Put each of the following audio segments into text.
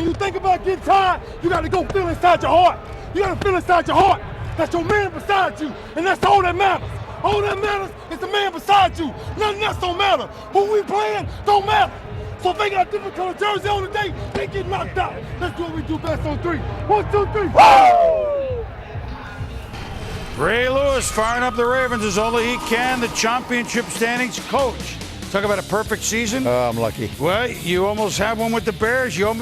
you think about getting tired, you got to go feel inside your heart. You got to feel inside your heart. That's your man beside you, and that's all that matters. All that matters is the man beside you. Nothing else don't matter. Who we playing don't matter. So if they got a different color jersey on today, they get knocked out. Let's do what we do best on 3. 1, 2, 3. Woo! Ray Lewis firing up the Ravens as only he can. The championship standings coach. Talk about a perfect season. I'm lucky. Well, you almost have one with the Bears. You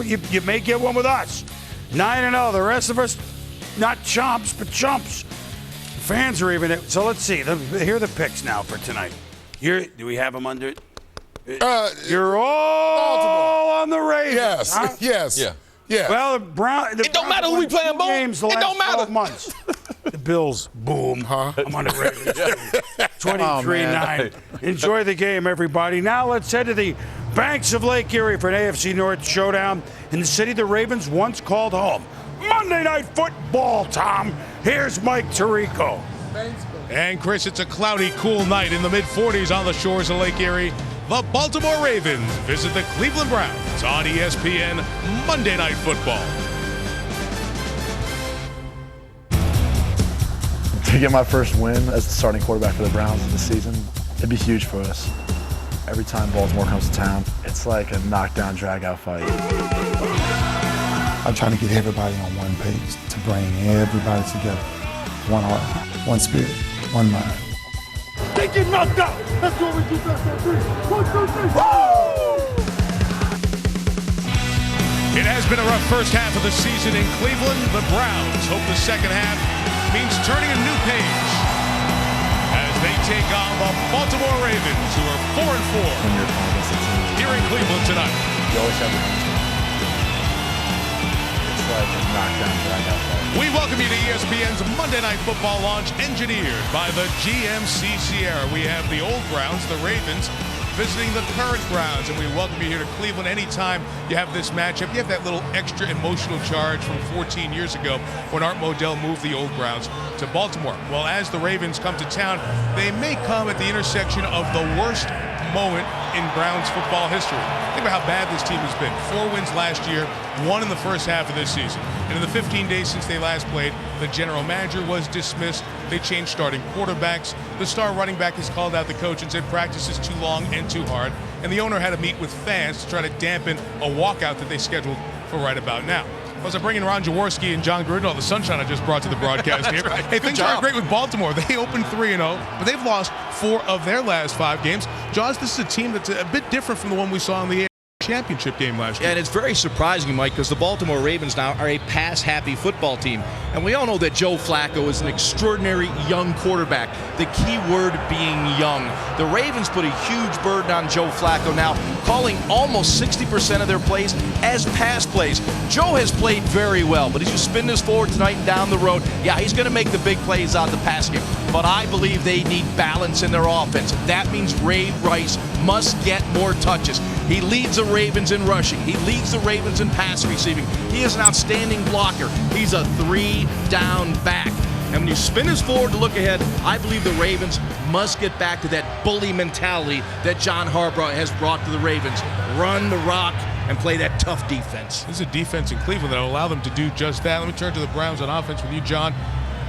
may get one with us. 9-0. The rest of us, not chomps, but chumps. Fans are even. So let's see. Here are the picks now for tonight. Do we have them under? You're all on the Ravens. Yes. Huh? Yes. Yeah. Yeah. Well, it don't matter who we playing, Bo. Games the It last don't matter. 12 months. The Bills, boom. I'm on the Ravens. 23-9. Enjoy the game, everybody. Now let's head to the banks of Lake Erie for an AFC North showdown in the city the Ravens once called home. Monday Night Football, Tom. Here's Mike Tirico. And Chris, it's a cloudy, cool night in the mid-40s on the shores of Lake Erie. The Baltimore Ravens visit the Cleveland Browns on ESPN Monday Night Football. To get my first win as the starting quarterback for the Browns this season, it'd be huge for us. Every time Baltimore comes to town, it's like a knockdown, drag-out fight. I'm trying to get everybody on one page, to bring everybody together. One heart, one spirit, one mind. They get knocked out. Let's do what we do best on 3. 1, 2, 3. Woo! It has been a rough first half of the season in Cleveland. The Browns hope the second half means turning a new page as they take on the Baltimore Ravens, who are 4-4 When you're playing against a team, here in Cleveland tonight. you always have to. It's like a knockdown, drag-out fight. We welcome you to ESPN's Monday Night Football launch, engineered by the GMC Sierra. We have the old Browns, the Ravens, visiting the current Browns, and we welcome you here to Cleveland. Anytime you have this matchup, you have that little extra emotional charge from 14 years ago when Art Modell moved the old Browns to Baltimore. Well, as the Ravens come to town, they may come at the intersection of the worst moment in Browns football history. Think about how bad this team has been. 4 wins last year, 1 in the first half of this season. And in the 15 days since they last played, the general manager was dismissed. They changed starting quarterbacks. The star running back has called out the coach and said practice is too long and too hard. And the owner had to meet with fans to try to dampen a walkout that they scheduled for right about now. Plus, I bring in Ron Jaworski and John Gruden, all the sunshine I just brought to the broadcast here. Right. Hey, things aren't great with Baltimore. They opened 3-0, but they've lost 4 of their last 5 games. Jaws, this is a team that's a bit different from the one we saw in the championship game last year. And it's very surprising, Mike, because the Baltimore Ravens now are a pass-happy football team. And we all know that Joe Flacco is an extraordinary young quarterback, the key word being young. The Ravens put a huge burden on Joe Flacco now, calling almost 60% of their plays as pass plays. Joe has played very well, but as you spin this forward tonight and down the road, yeah, he's going to make the big plays on the pass game. But I believe they need balance in their offense. That means Ray Rice must get more touches. He leads the Ravens in rushing. He leads the Ravens in pass receiving. He is an outstanding blocker. He's a 3-down back. And when you spin this forward to look ahead, I believe the Ravens must get back to that bully mentality that John Harbaugh has brought to the Ravens. Run the rock and play that tough defense. This is a defense in Cleveland that will allow them to do just that. Let me turn to the Browns on offense with you, John.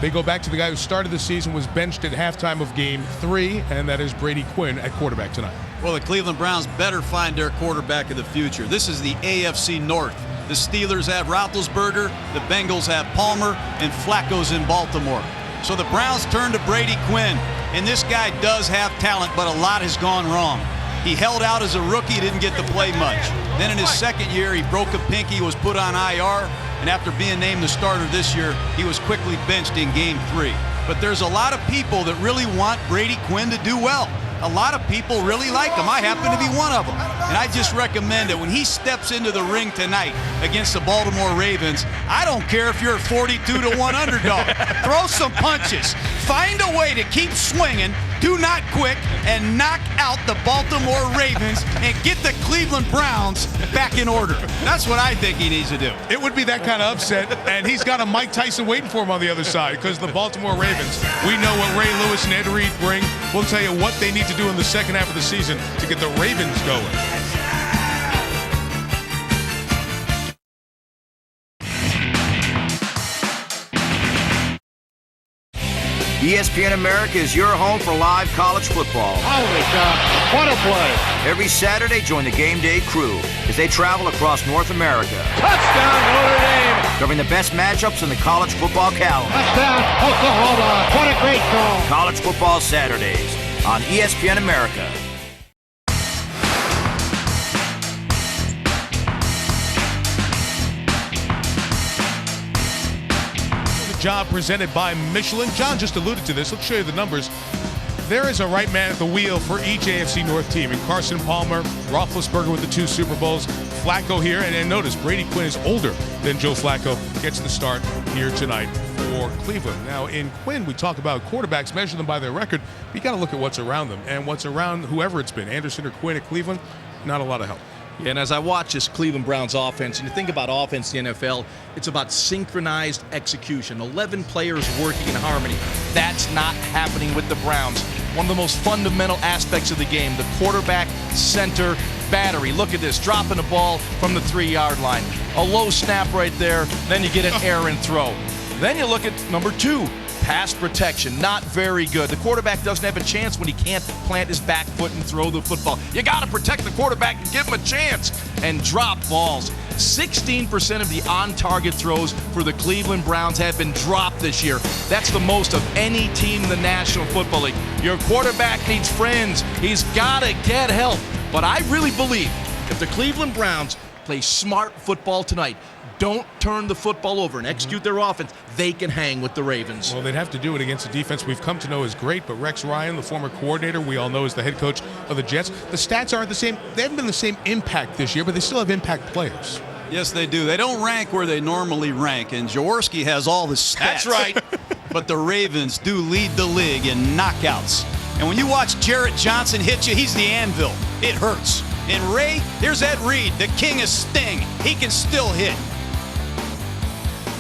They go back to the guy who started the season, was benched at halftime of Game 3, and that is Brady Quinn at quarterback tonight. Well, the Cleveland Browns better find their quarterback of the future. This is the AFC North. The Steelers have Roethlisberger, the Bengals have Palmer, and Flacco's in Baltimore. So the Browns turn to Brady Quinn, and this guy does have talent, but a lot has gone wrong. He held out as a rookie, didn't get to play much. Then in his second year, he broke a pinky, was put on IR, and after being named the starter this year, he was quickly benched in Game 3. But there's a lot of people that really want Brady Quinn to do well. A lot of people really like him. I happen to be one of them. And I just recommend that when he steps into the ring tonight against the Baltimore Ravens, I don't care if you're a 42-1 underdog. Throw some punches. Find a way to keep swinging, do not quit, and knock out the Baltimore Ravens and get the Cleveland Browns back in order. That's what I think he needs to do. It would be that kind of upset, and he's got a Mike Tyson waiting for him on the other side, because the Baltimore Ravens, we know what Ray Lewis and Ed Reed bring. We'll tell you what they need to do in the second half of the season to get the Ravens going. ESPN America is your home for live college football. Holy cow, what a play. Every Saturday, join the Game Day crew as they travel across North America. Touchdown, Notre Dame. Covering the best matchups in the college football calendar. Touchdown, Oklahoma. What a great call. College Football Saturdays on ESPN America. Job presented by Michelin. John just alluded to this. Let's show you the numbers. There is a right man at the wheel for each AFC North team. And Carson Palmer, Roethlisberger with the 2 Super Bowls, Flacco here. And notice Brady Quinn is older than Joe Flacco. Gets the start here tonight for Cleveland. Now in Quinn, we talk about quarterbacks, measure them by their record. But you got to look at what's around them. And what's around whoever it's been, Anderson or Quinn at Cleveland, not a lot of help. Yeah, and as I watch this Cleveland Browns offense, and you think about offense in the NFL, it's about synchronized execution. 11 players working in harmony. That's not happening with the Browns. One of the most fundamental aspects of the game, the quarterback center battery. Look at this, dropping the ball from the 3-yard line. A low snap right there, then you get an errant throw. Then you look at number 2. Pass protection, not very good. The quarterback doesn't have a chance when he can't plant his back foot and throw the football. You got to protect the quarterback and give him a chance and drop balls. 16% of the on-target throws for the Cleveland Browns have been dropped this year. That's the most of any team in the National Football League. Your quarterback needs friends. He's got to get help. But I really believe if the Cleveland Browns play smart football tonight, don't turn the football over and execute their offense, they can hang with the Ravens. Well, they'd have to do it against a defense we've come to know is great, but Rex Ryan, the former coordinator, we all know is the head coach of the Jets. The stats aren't the same. They haven't been the same impact this year, but they still have impact players. Yes, they do. They don't rank where they normally rank, and Jaworski has all the stats. That's right. But the Ravens do lead the league in knockouts. And when you watch Jarrett Johnson hit you, he's the anvil. It hurts. And Ray, here's Ed Reed, the king of sting. He can still hit.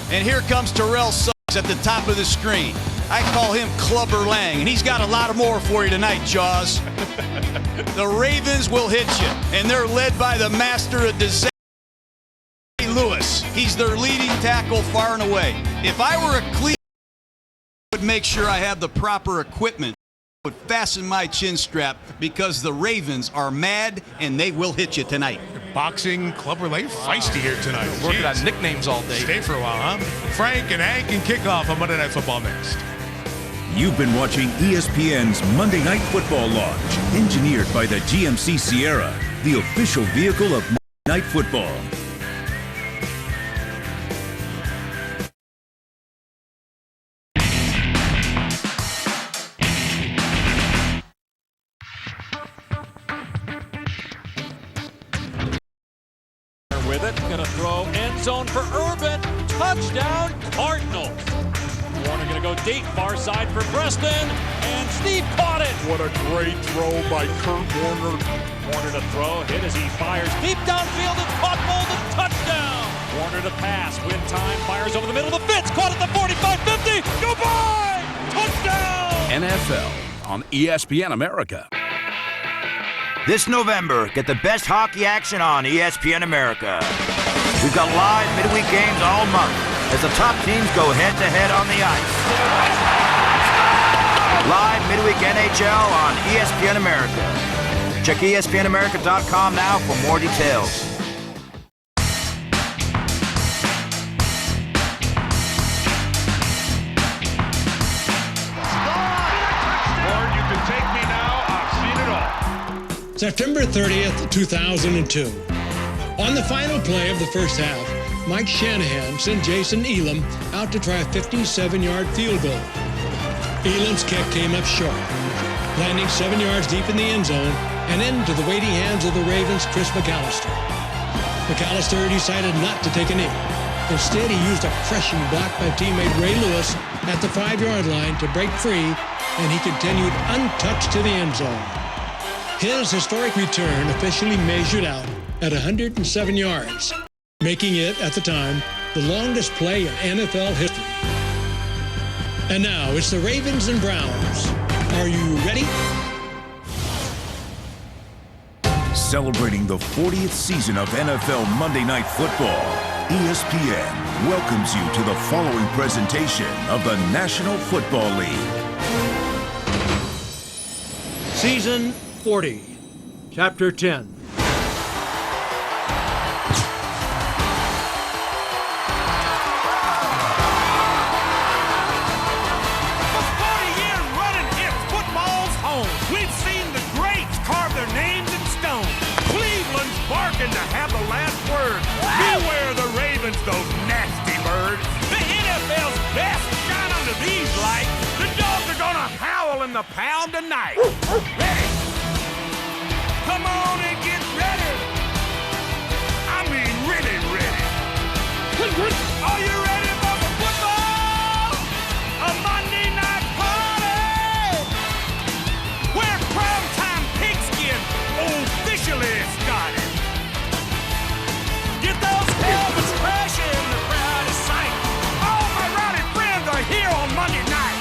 And here comes Terrell Suggs at the top of the screen. I call him Clubber Lang, and he's got a lot more for you tonight, Jaws. The Ravens will hit you, and they're led by the master of disaster, Lewis. He's their leading tackle far and away. If I were a Cleveland, I would make sure I have the proper equipment. I would fasten my chin strap because the Ravens are mad, and they will hit you tonight. Boxing, Clubber Lang, feisty here tonight. Working on nicknames all day. Stay for a while, huh? Frank and Hank and kickoff on Monday Night Football next. You've been watching ESPN's Monday Night Football launch, engineered by the GMC Sierra, the official vehicle of Monday Night Football. With it, gonna throw end zone for Urban, touchdown Cardinals. Warner gonna go deep, far side for Preston, and Steve caught it. What a great throw by Kurt Warner. Warner to throw, hit as he fires deep downfield, it's caught, Bolden, touchdown. Warner to pass, win time, fires over the middle of the Fitz, caught at the 45-50, goodbye, touchdown. NFL on ESPN America. This November, get the best hockey action on ESPN America. We've got live midweek games all month as the top teams go head-to-head on the ice. Live midweek NHL on ESPN America. Check ESPNAmerica.com now for more details. September 30th, 2002. On the final play of the first half, Mike Shanahan sent Jason Elam out to try a 57-yard field goal. Elam's kick came up short, landing 7 yards deep in the end zone and into the waiting hands of the Ravens' Chris McAllister. McAllister decided not to take a knee. Instead, he used a crushing block by teammate Ray Lewis at the 5-yard line to break free, and he continued untouched to the end zone. His historic return officially measured out at 107 yards, making it, at the time, the longest play in NFL history. And now, it's the Ravens and Browns. Are you ready? Celebrating the 40th season of NFL Monday Night Football, ESPN welcomes you to the following presentation of the National Football League. Season 40, Chapter 10. We've seen the greats carve their names in stone. Cleveland's barking to have the last word. Beware the Ravens, those nasty birds. The NFL's best shine under these lights. The dogs are gonna howl in the pound tonight. Ready? Come on and get ready. I mean really ready. Are you ready for the football? A Monday night party where primetime pigskin officially started. Get those helmets crashing, the crowd is sight. All my rowdy friends are here on Monday night.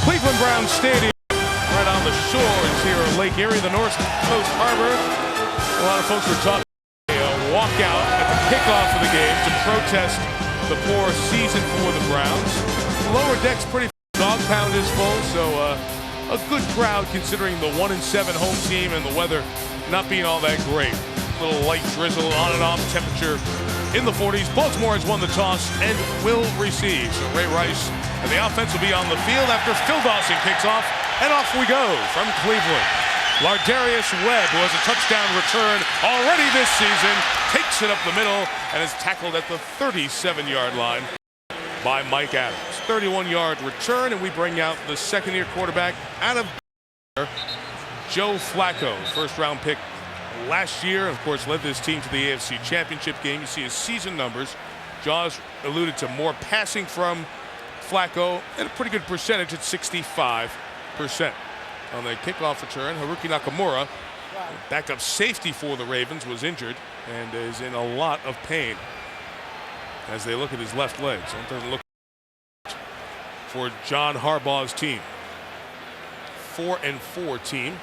Cleveland Browns Stadium, right on the shores here of Lake Erie, the North Coast Harbor. A lot of folks were talking a walkout at the kickoff of the game to protest the poor season for the Browns. The lower deck's pretty full, dog pound is full, so a good crowd considering the 1-7 home team and the weather not being all that great. A little light drizzle, on and off, temperature in the 40s. Baltimore has won the toss and will receive. So Ray Rice and the offense will be on the field after Phil Dawson kicks off, and off we go from Cleveland. Lardarius Webb, who has a touchdown return already this season, takes it up the middle and is tackled at the 37-yard line by Mike Adams. 31-yard return, and we bring out the second-year quarterback out of Joe Flacco, first-round pick last year. Of course, led this team to the AFC Championship game. You see his season numbers. Jaws alluded to more passing from Flacco and a pretty good percentage at 65%. On the kickoff return, Haruki Nakamura, backup safety for the Ravens, was injured and is in a lot of pain as they look at his left leg. So it doesn't look for John Harbaugh's team. 4-4 team.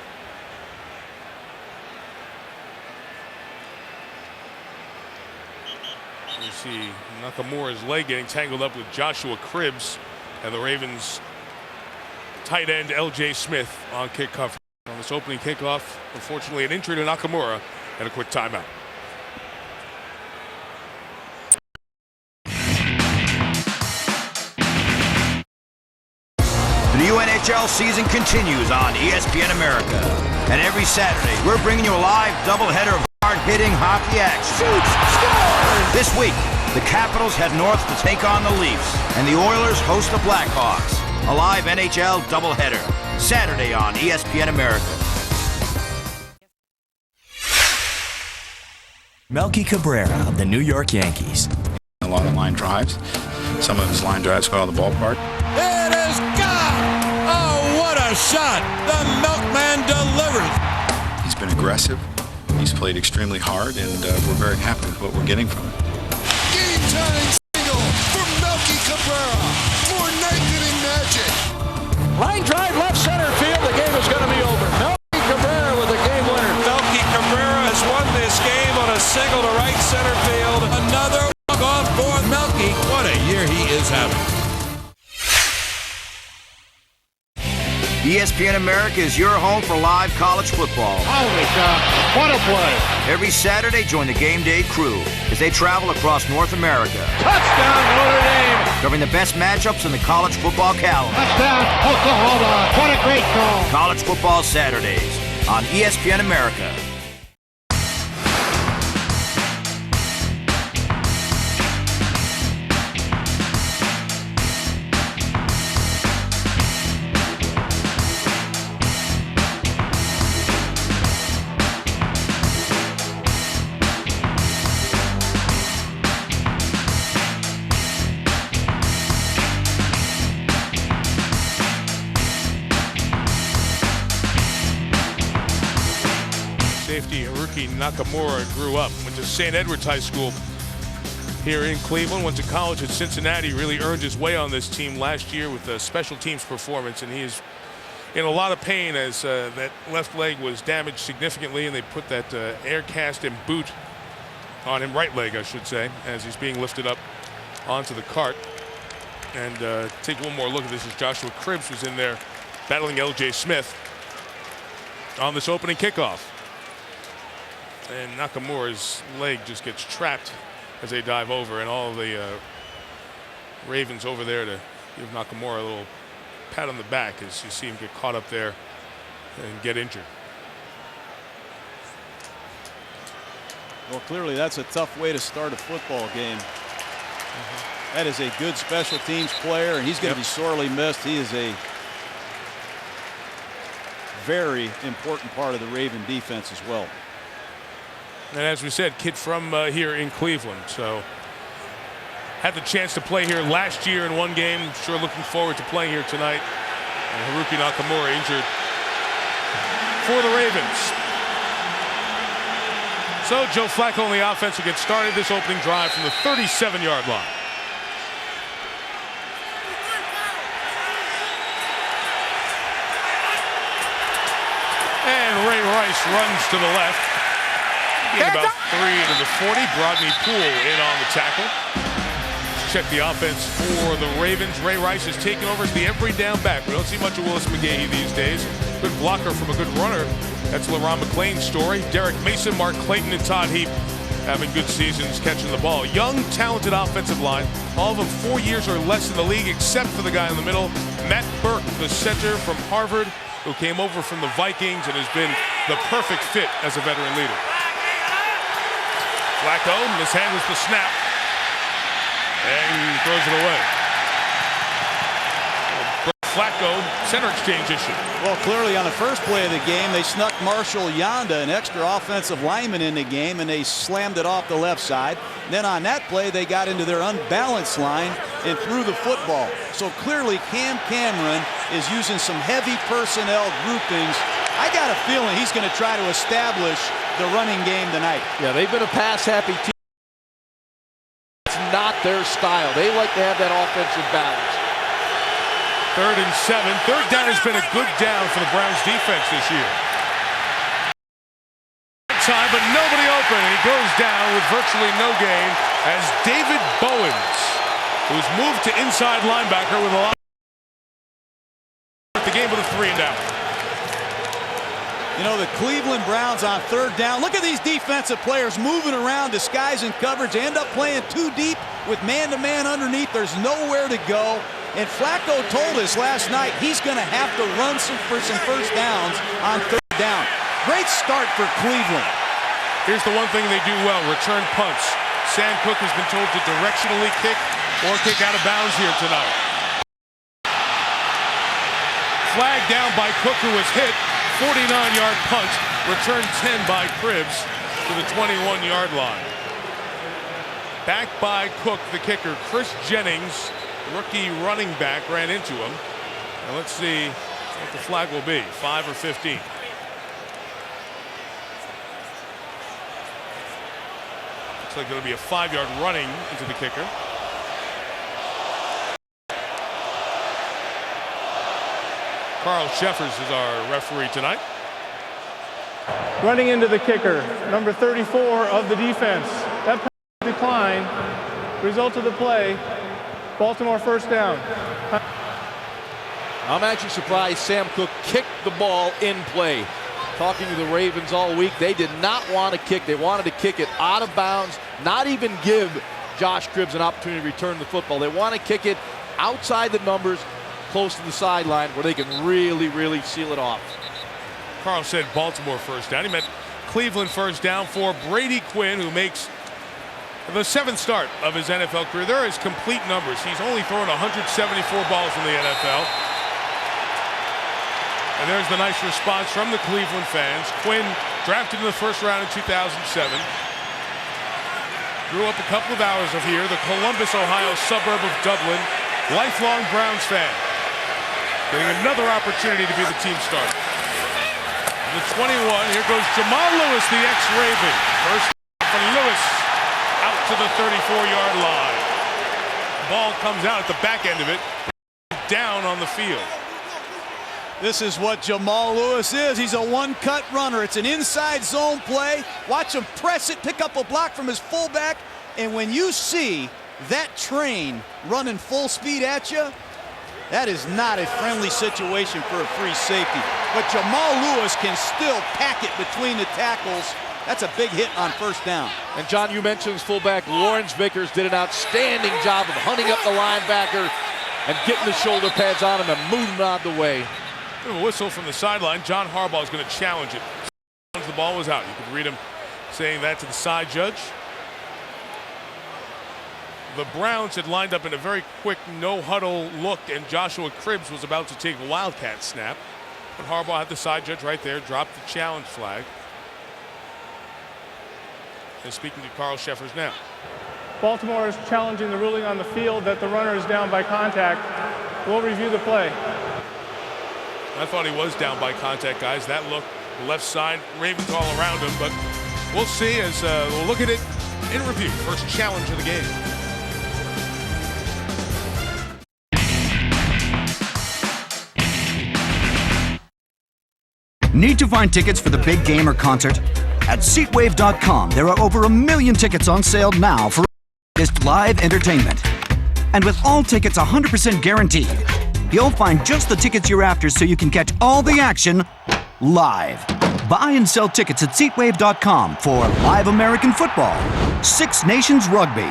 You see Nakamura's leg getting tangled up with Joshua Cribbs and the Ravens tight end L.J. Smith on kick coverage. On this opening kickoff, unfortunately an injury to Nakamura and a quick timeout. The new NHL season continues on ESPN America. And every Saturday, we're bringing you a live doubleheader of hard-hitting hockey action. Shoots, scores! This week, the Capitals head north to take on the Leafs, and the Oilers host the Blackhawks. A live NHL doubleheader, Saturday on ESPN America. Melky Cabrera of the New York Yankees. A lot of line drives. Some of his line drives go out of the ballpark. It is gone! Oh, what a shot! The Milkman delivers. He's been aggressive. He's played extremely hard, and we're very happy with what we're getting from him. Game-tying single for Melky Cabrera for night-getting magic. Line drive left center field. The game is going to be over. Melky Cabrera with the game winner. Melky Cabrera has won this game on a single to right center field. Another walk-off for Melky. What a year he is having. ESPN America is your home for live college football. Holy cow, what a play. Every Saturday, join the Game Day crew as they travel across North America. Touchdown, Notre Dame. Covering the best matchups in the college football calendar. Touchdown, Oklahoma. What a great call. College Football Saturdays on ESPN America. Safety Haruki Nakamura grew up, went to St. Edward's High School here in Cleveland. Went to college at Cincinnati. Really earned his way on this team last year with a special teams performance, and he is in a lot of pain as that left leg was damaged significantly, and they put that air cast and boot on him, right leg I should say, as he's being lifted up onto the cart. And take one more look at this as Joshua Cribbs was in there battling L.J. Smith on this opening kickoff. And Nakamura's leg just gets trapped as they dive over, and all of the Ravens over there to give Nakamura a little pat on the back as you see him get caught up there and get injured. Well, clearly that's a tough way to start a football game. That is a good special teams player, and he's going to be sorely missed. He is a very important part of the Raven defense as well. And as we said, kid from here in Cleveland, so had the chance to play here last year in one game. Sure looking forward to playing here tonight. And Haruki Nakamura injured for the Ravens. So Joe Flacco on the offense will get started this opening drive from the 37-yard line. And Ray Rice runs to the left. About 3 to the 40. Brodney Poole in on the tackle. Check the offense for the Ravens. Ray Rice is taking over as the every down back. We don't see much of Willis McGahee these days. Good blocker from a good runner. That's LaRon McClain's story. Derek Mason, Mark Clayton, and Todd Heap having good seasons catching the ball. Young, talented offensive line. All of them 4 years or less in the league, except for the guy in the middle, Matt Burke, the center from Harvard, who came over from the Vikings and has been the perfect fit as a veteran leader. Flacco mishandles the snap and throws it away. Flacco, center exchange issue. Well, clearly on the first play of the game, they snuck Marshall Yanda, an extra offensive lineman, in the game, and they slammed it off the left side. Then on that play, they got into their unbalanced line and threw the football. So clearly Cam Cameron is using some heavy personnel groupings. I got a feeling he's going to try to establish the running game tonight. Yeah, they've been a pass-happy team. It's not their style. They like to have that offensive balance. 3rd and 7. Third down has been a good down for the Browns defense this year. Time, but nobody open, and he goes down with virtually no gain as David Bowens, who's moved to inside linebacker with a lot the game with a 3 and out. You know, the Cleveland Browns on 3rd down. Look at these defensive players moving around, disguising coverage. They end up playing too deep with man-to-man underneath. There's nowhere to go. And Flacco told us last night he's going to have to run for some first downs on 3rd down. Great start for Cleveland. Here's the one thing they do well, return punts. Sam Cook has been told to directionally kick or kick out of bounds here tonight. Flag down by Cook, who was hit. 49-yard punt, return 10 by Cribbs to the 21-yard line. Back by Cook, the kicker. Chris Jennings, rookie running back, ran into him. And let's see what the flag will be, 5 or 15. Looks like it'll be a 5-yard running into the kicker. Carl Sheffers is our referee tonight. Running into the kicker, number 34 of the defense. That decline, result of the play, Baltimore first down. I'm actually surprised Sam Cook kicked the ball in play. Talking to the Ravens all week, they did not want to kick. They wanted to kick it out of bounds, not even give Josh Cribbs an opportunity to return the football. They want to kick it outside the numbers, close to the sideline where they can really, really seal it off. Carl said Baltimore first down. He meant Cleveland first down for Brady Quinn, who makes the 7th start of his NFL career. There are his complete numbers. He's only thrown 174 balls in the NFL. And there's the nice response from the Cleveland fans. Quinn, drafted in the 1st round in 2007. Grew up a couple of hours of here, the Columbus, Ohio suburb of Dublin. Lifelong Browns fan. Getting another opportunity to be the team starter. The 21, here goes Jamal Lewis, the ex-Raven. First for Lewis, out to the 34-yard line. Ball comes out at the back end of it, down on the field. This is what Jamal Lewis is. He's a one-cut runner. It's an inside zone play. Watch him press it, pick up a block from his fullback, and when you see that train running full speed at you, that is not a friendly situation for a free safety. But Jamal Lewis can still pack it between the tackles. That's a big hit on first down. And John, you mentioned his fullback Lawrence Vickers did an outstanding job of hunting up the linebacker and getting the shoulder pads on him and moving him out of the way. A whistle from the sideline. John Harbaugh is going to challenge it. The ball was out. You could read him saying that to the side judge. The Browns had lined up in a very quick no-huddle look, and Joshua Cribbs was about to take a Wildcat snap. But Harbaugh had the side judge right there, dropped the challenge flag. And speaking to Carl Sheffers now. Baltimore is challenging the ruling on the field that the runner is down by contact. We'll review the play. I thought he was down by contact, guys. That look, left side, Ravens all around him, but we'll see as we'll look at it in review. First challenge of the game. Need to find tickets for the big game or concert? At SeatWave.com, there are over 1 million tickets on sale now for live entertainment. And with all tickets 100% guaranteed, you'll find just the tickets you're after so you can catch all the action live. Buy and sell tickets at SeatWave.com for live American football, Six Nations rugby,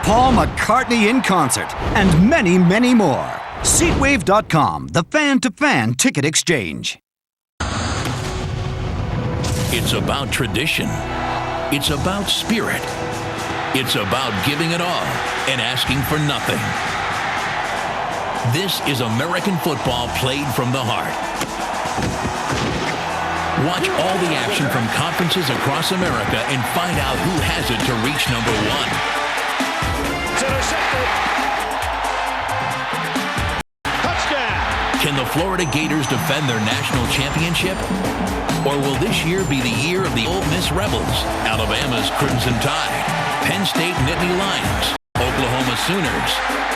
Paul McCartney in concert, and many, many more. SeatWave.com, the fan-to-fan ticket exchange. It's about tradition. It's about spirit. It's about giving it all and asking for nothing. This is American football played from the heart. Watch all the action from conferences across America and find out who has it to reach number one. It's intercepted. Touchdown. Can the Florida Gators defend their national championship? Or will this year be the year of the Ole Miss Rebels, Alabama's Crimson Tide, Penn State Nittany Lions, Oklahoma Sooners,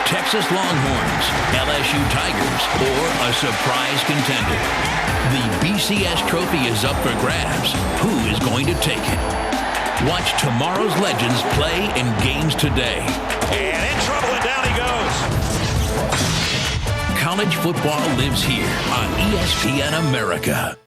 Texas Longhorns, LSU Tigers, or a surprise contender? The BCS trophy is up for grabs. Who is going to take it? Watch tomorrow's legends play in games today. And in trouble, and down he goes. College football lives here on ESPN America.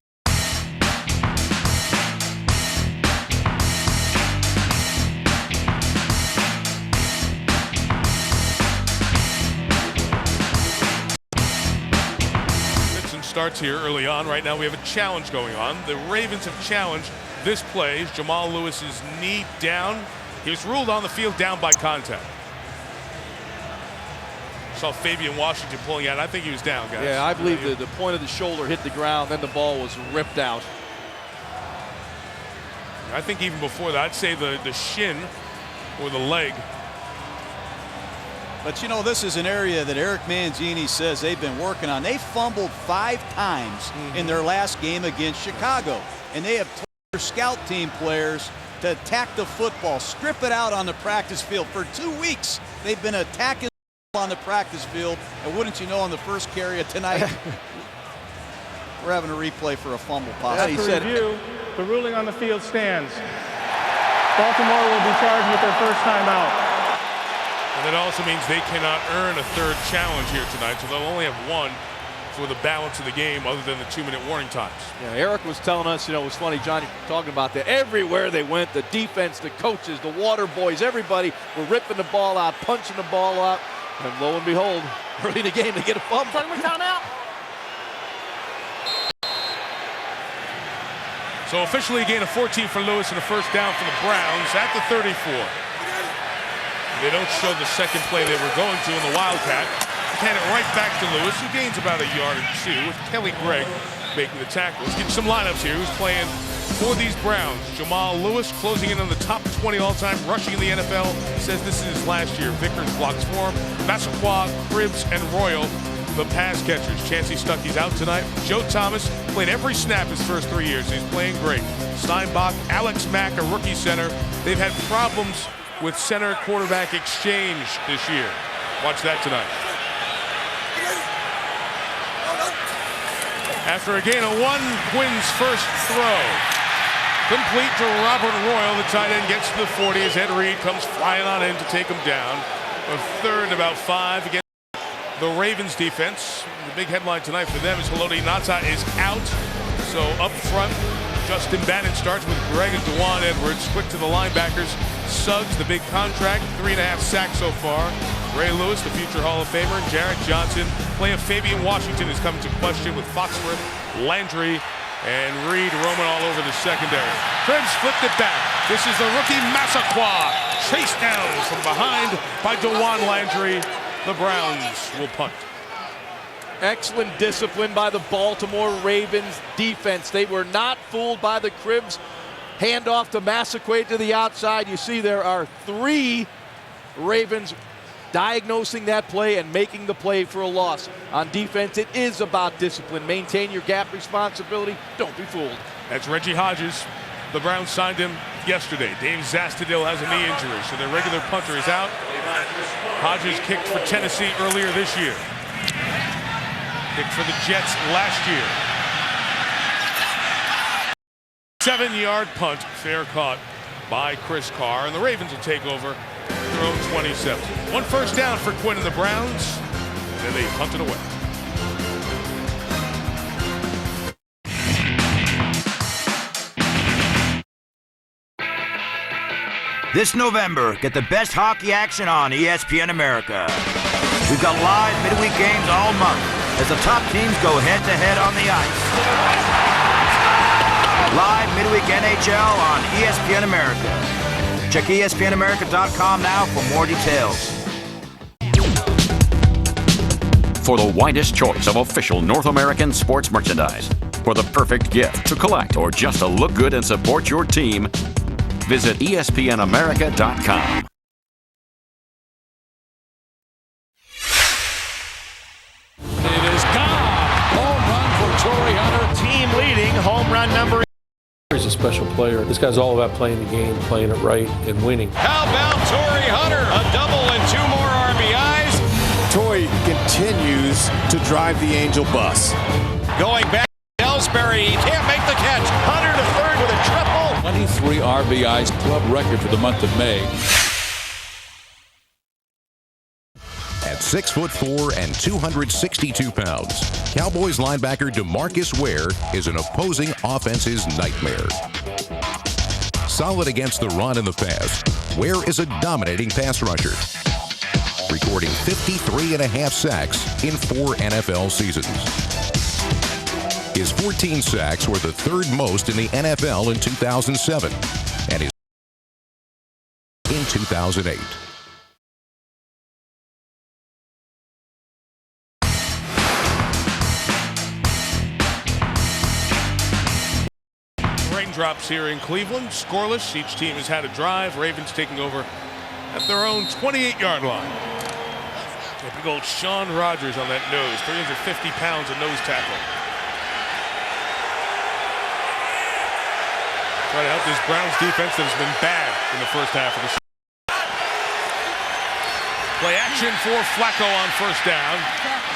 Starts here early on. Right now we have a challenge going on. The Ravens have challenged this play. Jamal Lewis's knee down. He was ruled on the field down by contact. Saw Fabian Washington pulling out. I think he was down, guys. Yeah, I believe the point of the shoulder hit the ground, then the ball was ripped out. I think even before that, I'd say the shin or the leg. But you know, this is an area that Eric Mangini says they've been working on. They fumbled 5 times in their last game against Chicago, and they have told their scout team players to attack the football, strip it out on the practice field. For 2 weeks, they've been attacking on the practice field, and wouldn't you know, on the first carry of tonight, we're having a replay for a fumble possibly. After review, the ruling on the field stands. Baltimore will be charged with their first timeout. And that also means they cannot earn a third challenge here tonight, so they'll only have one for the balance of the game other than the 2-minute warning times. Yeah, Eric was telling us, you know, it was funny, John, talking about that. Everywhere they went, the defense, the coaches, the water boys, everybody were ripping the ball out, punching the ball out, and lo and behold, early in the game, they get a fumble. Timeout. So officially a gain of 14 for Lewis and a first down for the Browns at the 34. They don't show the second play they were going to in the Wildcat. Hand it right back to Lewis, who gains about 1 yard or 2 with Kelly Gregg making the tackle. Let's get some lineups here. Who's playing for these Browns? Jamal Lewis closing in on the top 20 all-time rushing in the NFL. Says this is his last year. Vickers blocks for him. Massaquoi, Cribbs, and Royal, the pass catchers. Chancey Stuckey's out tonight. Joe Thomas played every snap his first 3 years. He's playing great. Steinbach, Alex Mack, a rookie center. They've had problems with center quarterback exchange this year. Watch that tonight. After a gain of 1, Quinn's first throw. Complete to Robert Royal. The tight end gets to the 40 as Ed Reed comes flying on in to take him down. A third and about 5 against the Ravens defense. The big headline tonight for them is Haloti Ngata is out. So up front, Justin Bannon starts with Greg and Dewan Edwards. Quick to the linebackers. Suggs, the big contract, 3.5 sacks so far. Ray Lewis, the future Hall of Famer, and Jarrett Johnson. Play of Fabian Washington is coming to question with Foxworth, Landry, and Reed roaming all over the secondary. Cribbs flipped it back. This is the rookie Massaquoi. Chased down from behind by Dewan Landry. The Browns will punt. Excellent discipline by the Baltimore Ravens defense. They were not fooled by the Cribbs. Handoff to Massaquoi to the outside. You see there are 3 Ravens diagnosing that play and making the play for a loss. On defense, it is about discipline. Maintain your gap responsibility. Don't be fooled. That's Reggie Hodges. The Browns signed him yesterday. Dave Zastudil has a knee injury, so their regular punter is out. Hodges kicked for Tennessee earlier this year. Kicked for the Jets last year. 7-yard punt, fair caught by Chris Carr, and the Ravens will take over their own 27. 1 first down for Quinn and the Browns, and then they punt it away. This November, get the best hockey action on ESPN America. We've got live midweek games all month as the top teams go head-to-head on the ice. Live midweek NHL on ESPN America. Check espnamerica.com now for more details. For the widest choice of official North American sports merchandise, for the perfect gift to collect or just to look good and support your team, visit espnamerica.com. It is gone. Home run for Torrey Hunter. Team leading home run number. He's a special player. This guy's all about playing the game, playing it right, and winning. How about Torrey Hunter? A double and 2 more RBIs. Torrey continues to drive the Angel bus. Going back to Ellsbury. He can't make the catch. Hunter to third with a triple. 23 RBIs, club record for the month of May. At 6'4" and 262 pounds, Cowboys linebacker DeMarcus Ware is an opposing offense's nightmare. Solid against the run and the pass, Ware is a dominating pass rusher, recording 53.5 sacks in 4 NFL seasons. His 14 sacks were the 3rd most in the NFL in 2007 and his in 2008. Raindrops here in Cleveland, scoreless. Each team has had a drive. Ravens taking over at their own 28-yard line. A big old Sean Rogers on that nose, 350 pounds of nose tackle. Try to help this Browns defense that has been bad in the first half of the season. Play action for Flacco on first down.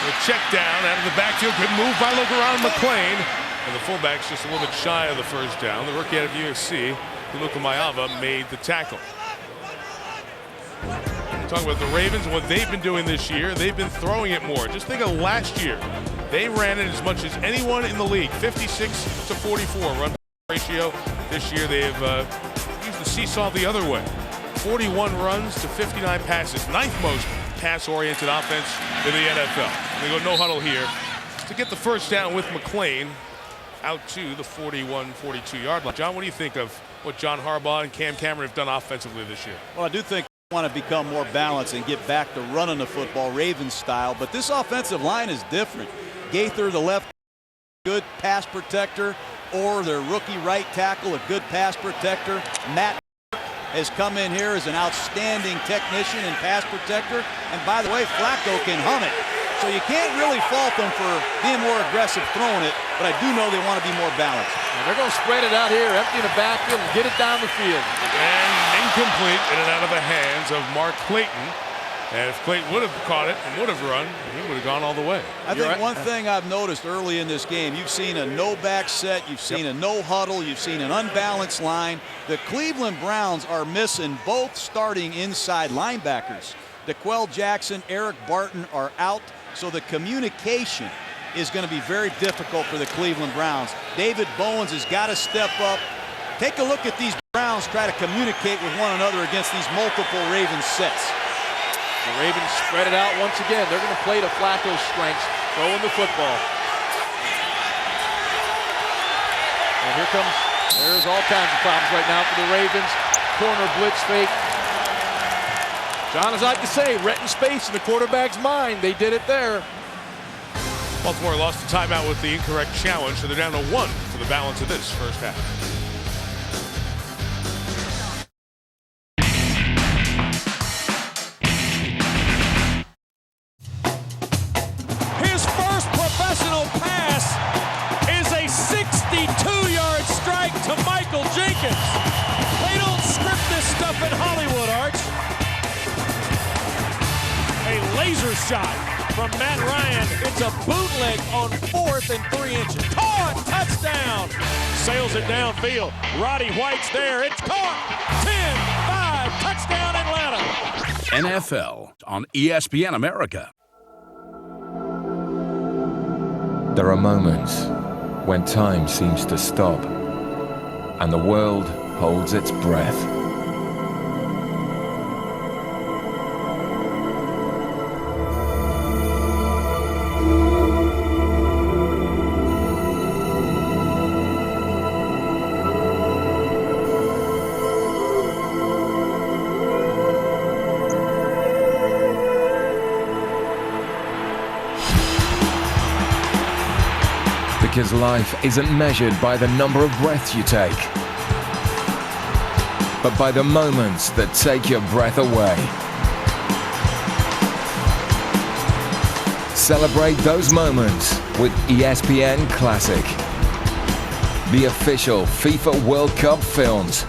The check down out of the backfield. Good move by LeGarron McClain. And the fullback's just a little bit shy of the first down. The rookie out of USC, Luka Mayava, made the tackle. Talking about the Ravens and what they've been doing this year, they've been throwing it more. Just think of last year. They ran it as much as anyone in the league, 56-44 run ratio. This year they've used the seesaw the other way. 41 runs to 59 passes, 9th most pass-oriented offense in the NFL. They go no huddle here to get the first down with McClain out to the 41-42-yard line. John, what do you think of what John Harbaugh and Cam Cameron have done offensively this year? Well, I do think they want to become more balanced and get back to running the football Ravens style, but this offensive line is different. Gaither, the left, good pass protector, or their rookie right tackle, a good pass protector. Matt has come in here as an outstanding technician and pass protector, and by the way, Flacco can hum it. So you can't really fault them for being more aggressive throwing it, but I do know they want to be more balanced. And they're going to spread it out here, empty the backfield, and get it down the field. And incomplete, in and out of the hands of Mark Clayton. And if Clayton would have caught it and would have run, he would have gone all the way. I think one thing I've noticed early in this game, you've seen a no back set, you've seen a no huddle, you've seen an unbalanced line. The Cleveland Browns are missing both starting inside linebackers. DeQuell Jackson, Eric Barton are out, so the communication is going to be very difficult for the Cleveland Browns. David Bowens has got to step up. Take a look at these Browns try to communicate with one another against these multiple Ravens sets. The Ravens spread it out once again. They're going to play to Flacco's strengths, throwing the football. And here comes, there's all kinds of problems right now for the Ravens. Corner blitz fake. John, as I like to say, renting space in the quarterback's mind. They did it there. Baltimore lost the timeout with the incorrect challenge, so they're down to 1 for the balance of this first half. His first professional pass is a 62-yard strike to Michael Jenkins. They don't script this stuff in Hollywood, Arch. A laser shot from Matt Ryan. It's a bootleg on 4th and 3 inches. Caught! Touchdown! Sails it downfield. Roddy White's there. It's caught! 10-5. Touchdown Atlanta. NFL on ESPN America. There are moments when time seems to stop and the world holds its breath. Because life isn't measured by the number of breaths you take, but by the moments that take your breath away. Celebrate those moments with ESPN Classic, the official FIFA World Cup films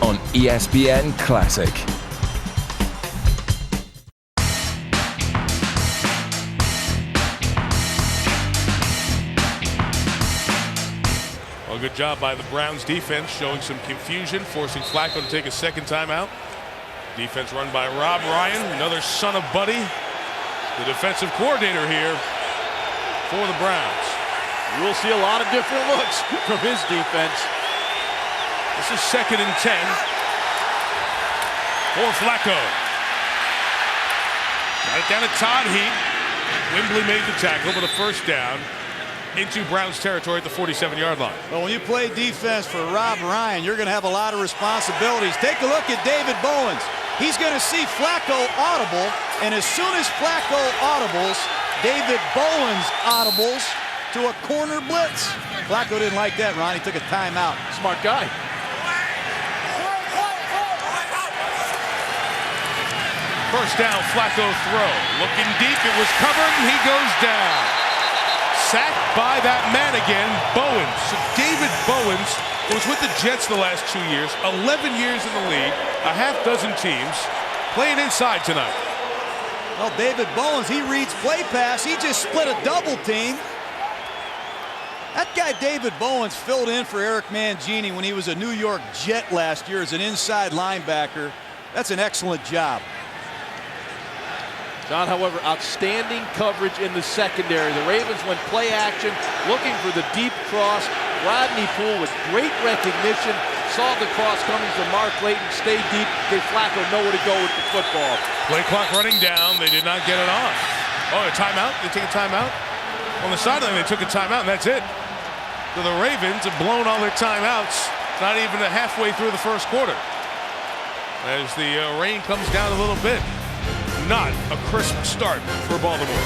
on ESPN Classic. Good job by the Browns defense, showing some confusion, forcing Flacco to take a second timeout. Defense run by Rob Ryan, another son of Buddy, the defensive coordinator here for the Browns. We'll see a lot of different looks from his defense. This is 2nd and 10 for Flacco. Got it down to Todd Heap. Wembley made the tackle for the first down into Browns territory at the 47-yard line. Well, when you play defense for Rob Ryan, you're going to have a lot of responsibilities. Take a look at David Bowens. He's going to see Flacco audible, and as soon as Flacco audibles, David Bowens audibles to a corner blitz. Flacco didn't like that, Ron. He took a timeout. Smart guy. First down, Flacco throw. Looking deep, it was covered, and he goes down. Sacked by that man again, Bowens. So David Bowens was with the Jets the last 2 years, 11 years in the league, a half dozen teams, playing inside tonight. Well, David Bowens, he reads play pass. He just split a double team. That guy, David Bowens, filled in for Eric Mangini when he was a New York Jet last year as an inside linebacker. That's an excellent job. John, however, outstanding coverage in the secondary. The Ravens went play action, looking for the deep cross. Rodney Poole with great recognition, saw the cross coming from Mark Clayton, stayed deep, gave Flacco nowhere to go with the football. Play clock running down, they did not get it off. Oh, a timeout, they take a timeout. On the sideline, they took a timeout, and that's it. So the Ravens have blown all their timeouts, not even halfway through the first quarter. As the rain comes down a little bit. Not a crisp start for Baltimore.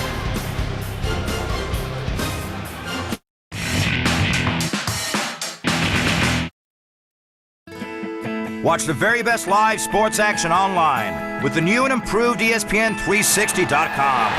Watch the very best live sports action online with the new and improved ESPN360.com.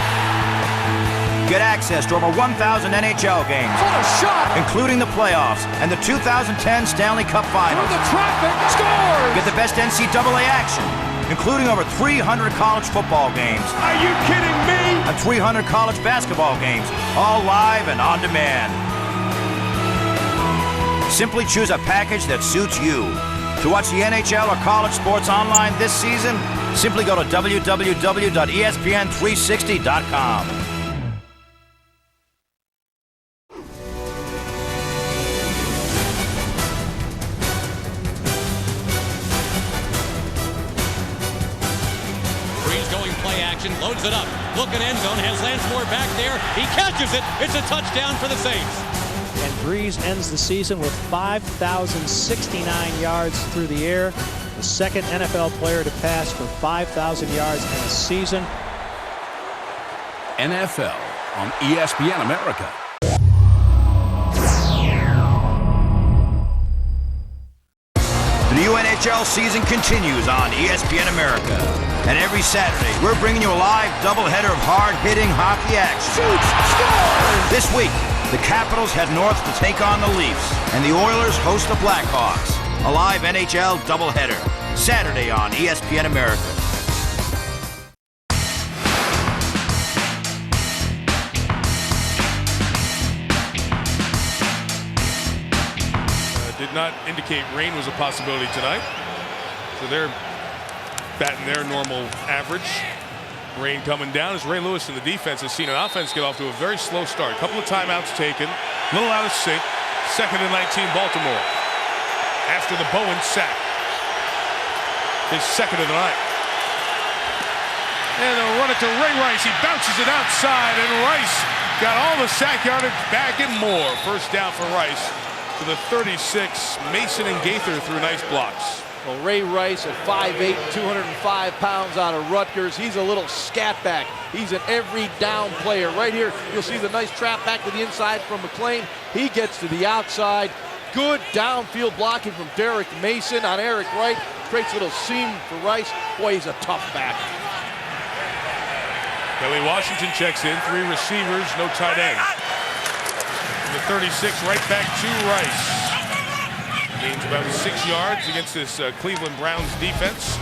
Get access to over 1,000 NHL games. What a shot! Including the playoffs and the 2010 Stanley Cup Finals. Through the traffic, scores! Get the best NCAA action, including over 300 college football games. Are you kidding me? And 300 college basketball games, all live and on demand. Simply choose a package that suits you. To watch the NHL or college sports online this season, simply go to www.espn360.com. Breeze going play action, loads it up. Looking end zone, has Lansmore back there. He catches it. It's a touchdown for the Saints. And Breeze ends the season with 5,069 yards through the air. The second NFL player to pass for 5,000 yards in a season. NFL on ESPN America. The new NHL season continues on ESPN America. And every Saturday, we're bringing you a live doubleheader of hard-hitting hockey action. Shoots! Scores! This week, the Capitals head north to take on the Leafs, and the Oilers host the Blackhawks. A live NHL doubleheader, Saturday on ESPN America. Did not indicate rain was a possibility tonight. So they're batting their normal average. Rain coming down as Ray Lewis in the defense has seen an offense get off to a very slow start. A couple of timeouts taken, a little out of sync. 2nd and 19 Baltimore. After the Bowen sack. His second of the night. And they'll run it to Ray Rice. He bounces it outside, and Rice got all the sack yardage back and more. First down for Rice to the 36. Mason and Gaither through nice blocks. Well, Ray Rice at 5'8", 205 pounds out of Rutgers. He's a little scat back. He's an every down player. Right here, you'll see the nice trap back to the inside from McLean. He gets to the outside. Good downfield blocking from Derek Mason on Eric Wright. Creates a little seam for Rice. Boy, he's a tough back. Kelly Washington checks in. 3 receivers, no tight end. The 36 right back to Rice. Gains about 6 yards against this Cleveland Browns defense.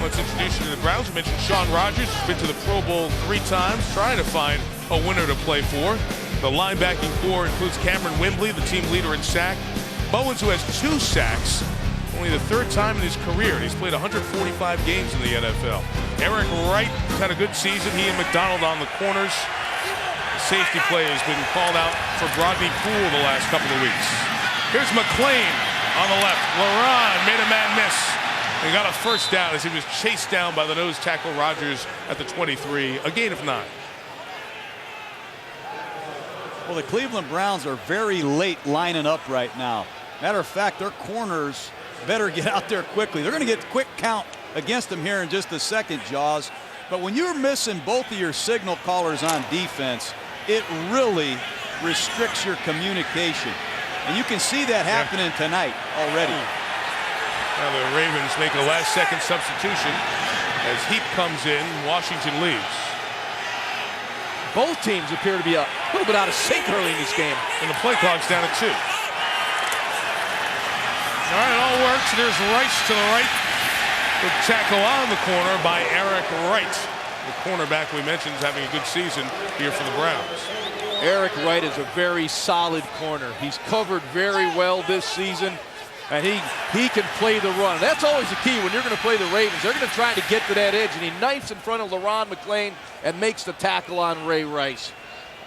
Let's introduce you to the Browns. We mentioned Sean Rogers, who's been to the Pro Bowl 3 times, trying to find a winner to play for. The linebacking core includes Cameron Wimbley, the team leader in sack. Bowens, who has 2 sacks, only the 3rd time in his career. He's played 145 games in the NFL. Eric Wright had a good season. He and McDonald on the corners. Safety play has been called out for Rodney Poole the last couple of weeks. Here's McLean on the left. Laron made a man miss and got a first down as he was chased down by the nose tackle Rogers at the 23, a gain of 9. Well, the Cleveland Browns are very late lining up right now. Matter of fact, their corners better get out there quickly. They're going to get quick count against them here in just a second, Jaws. But when you're missing both of your signal callers on defense, it really restricts your communication. And you can see that happening tonight already. Now the Ravens make a last-second substitution as Heap comes in. Washington leaves. Both teams appear to be a little bit out of sync early in this game. And the play clock's down at 2. All right, it all works. There's Rice to the right. The tackle on the corner by Eric Wright. The cornerback we mentioned is having a good season here for the Browns. Eric Wright is a very solid corner. He's covered very well this season, and he can play the run. That's always the key when you're going to play the Ravens. They're going to try to get to that edge, and he knifes in front of LaRon McLean and makes the tackle on Ray Rice.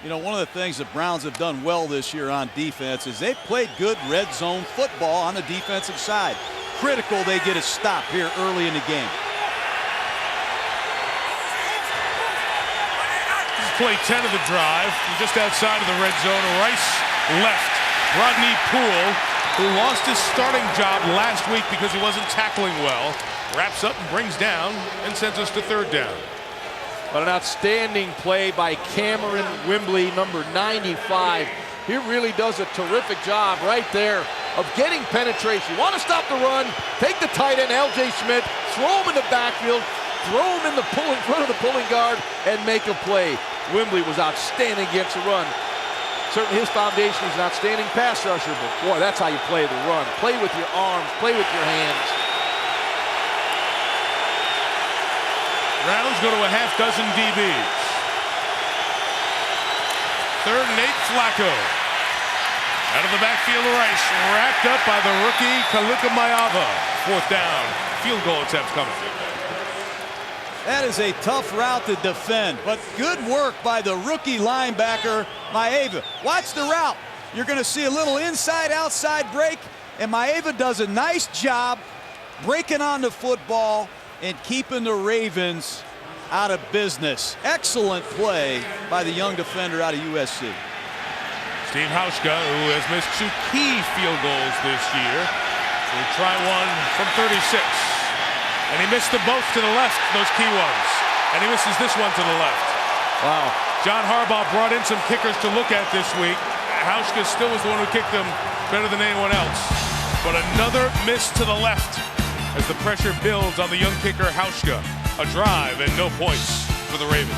You know, one of the things the Browns have done well this year on defense is they've played good red zone football on the defensive side. Critical they get a stop here early in the game. This is play 10 of the drive. Just outside of the red zone, Rice left. Rodney Poole, who lost his starting job last week because he wasn't tackling well, wraps up and brings down and sends us to 3rd down. But an outstanding play by Cameron Wimbley, number 95. He really does a terrific job right there of getting penetration. You want to stop the run, take the tight end, L.J. Smith, throw him in the backfield, throw him in front of the pulling guard, and make a play. Wembley was outstanding against the run. Certainly his foundation is an outstanding pass rusher, but boy, that's how you play the run. Play with your arms, play with your hands. Browns go to a half dozen DBs. 3rd and 8, Flacco. Out of the backfield of Rice, wrapped up by the rookie Kalikamayava. 4th down, field goal attempt coming. That is a tough route to defend, but good work by the rookie linebacker, Moreeeee. Watch the route. You're going to see a little inside-outside break, and Moreeeee does a nice job breaking on the football and keeping the Ravens out of business. Excellent play by the young defender out of USC. Steve Hauschka, who has missed 2 key field goals this year, will try one from 36. And he missed them both to the left, those key ones. And he misses this one to the left. Wow. John Harbaugh brought in some kickers to look at this week. Hauschka still was the one who kicked them better than anyone else. But another miss to the left as the pressure builds on the young kicker Hauschka. A drive and no points for the Ravens.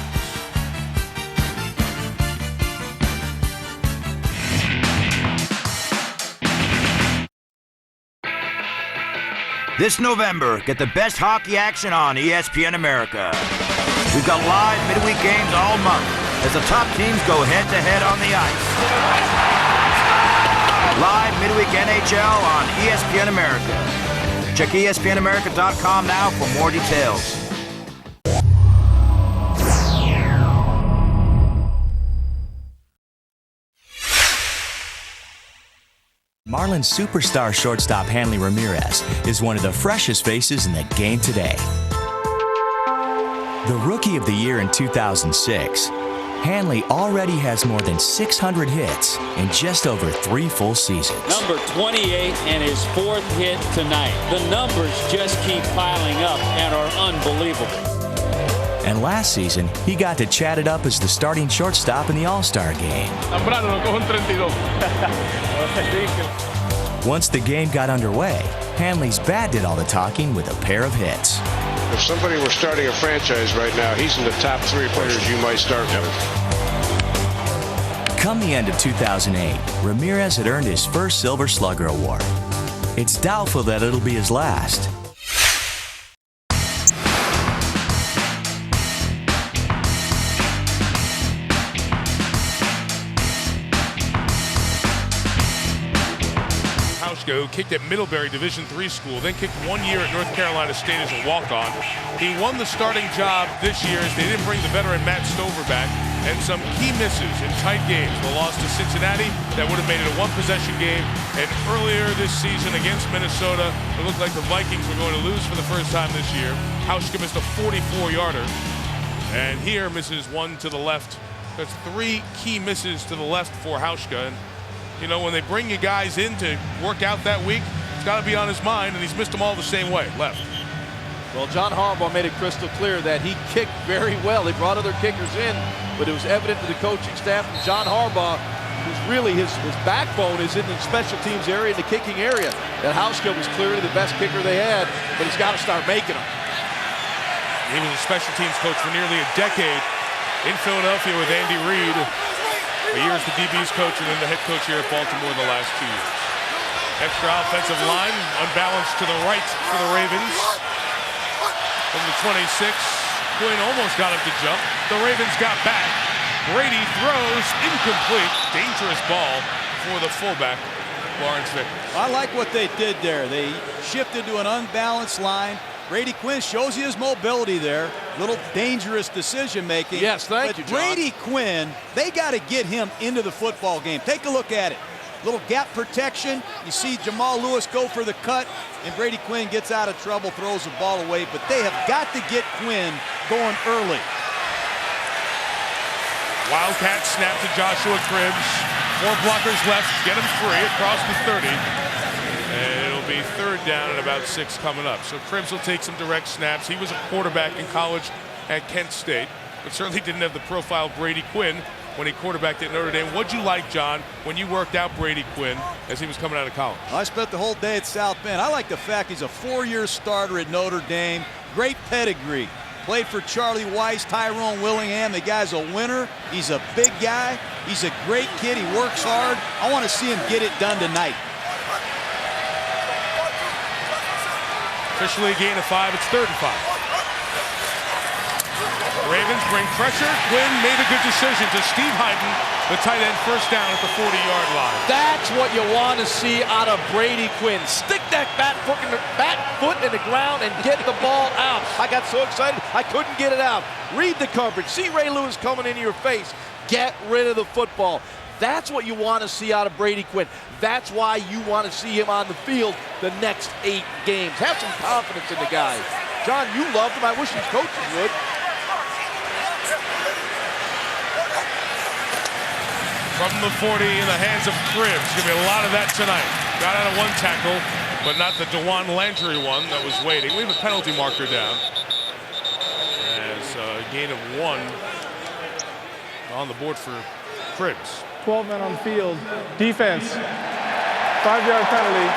This November, get the best hockey action on ESPN America. We've got live midweek games all month as the top teams go head-to-head on the ice. Live midweek NHL on ESPN America. Check espnamerica.com now for more details. Marlins superstar shortstop Hanley Ramirez is one of the freshest faces in the game today. The Rookie of the Year in 2006, Hanley already has more than 600 hits in just over 3 full seasons. Number 28 and his 4th hit tonight. The numbers just keep piling up and are unbelievable. And last season, he got to chat it up as the starting shortstop in the All-Star game. Once the game got underway, Hanley's bat did all the talking with a pair of hits. If somebody were starting a franchise right now, he's in the top 3 players you might start with. Come the end of 2008, Ramirez had earned his first Silver Slugger Award. It's doubtful that it'll be his last. Who kicked at Middlebury Division III school, then kicked 1 year at North Carolina State as a walk-on. He won the starting job this year as they didn't bring the veteran Matt Stover back, and some key misses in tight games. The loss to Cincinnati, that would have made it a 1-possession game, and earlier this season against Minnesota, it looked like the Vikings were going to lose for the first time this year. Hauschka missed a 44-yarder, and here misses one to the left. That's 3 key misses to the left for Hauschka. And you know, when they bring you guys in to work out that week, it's got to be on his mind, and he's missed them all the same way, left. Well, John Harbaugh made it crystal clear that he kicked very well. They brought other kickers in, but it was evident to the coaching staff and John Harbaugh, who's really his backbone is in the special teams area, in the kicking area, that Hauschka was clearly the best kicker they had, but he's got to start making them. He was a special teams coach for nearly a decade in Philadelphia with Andy Reid. A year as the DB's coach and then the head coach here at Baltimore the last 2 years. Extra offensive line, unbalanced to the right for the Ravens. From the 26, Quinn almost got him to jump. The Ravens got back. Brady throws, incomplete. Dangerous ball for the fullback, Lawrence Vickers. I like what they did there. They shifted to an unbalanced line. Brady Quinn shows you his mobility there. Little dangerous decision making. Yes, thank you, John. Brady Quinn, they got to get him into the football game. Take a look at it. Little gap protection. You see Jamal Lewis go for the cut, and Brady Quinn gets out of trouble, throws the ball away. But they have got to get Quinn going early. Wildcat snap to Joshua Cribbs. 4 blockers left. Get him free across the 30. And it'll be 3rd down and about 6 coming up. So Cribbs will take some direct snaps. He was a quarterback in college at Kent State, but certainly didn't have the profile of Brady Quinn when he quarterbacked at Notre Dame. What'd you like, John, when you worked out Brady Quinn as he was coming out of college? I spent the whole day at South Bend. I like the fact he's a 4-year starter at Notre Dame. Great pedigree. Played for Charlie Weiss, Tyrone Willingham. The guy's a winner. He's a big guy. He's a great kid. He works hard. I want to see him get it done tonight. Officially a gain of 5. It's 3rd and 5. Ravens bring pressure. Quinn made a good decision to Steve Hyden, the tight end, first down at the 40-yard line. That's what you want to see out of Brady Quinn. Stick that back foot in the ground and get the ball out. I got so excited I couldn't get it out. Read the coverage. See Ray Lewis coming into your face. Get rid of the football. That's what you want to see out of Brady Quinn. That's why you want to see him on the field the next 8 games. Have some confidence in the guy. John, you loved him. I wish his coaches would. From the 40 in the hands of Cribbs. Give me a lot of that tonight. Got out of 1 tackle, but not the DeJuan Landry one that was waiting. We have a penalty marker down. As a gain of 1 on the board for Cribbs. 12 men on the field. Defense. 5-yard penalty.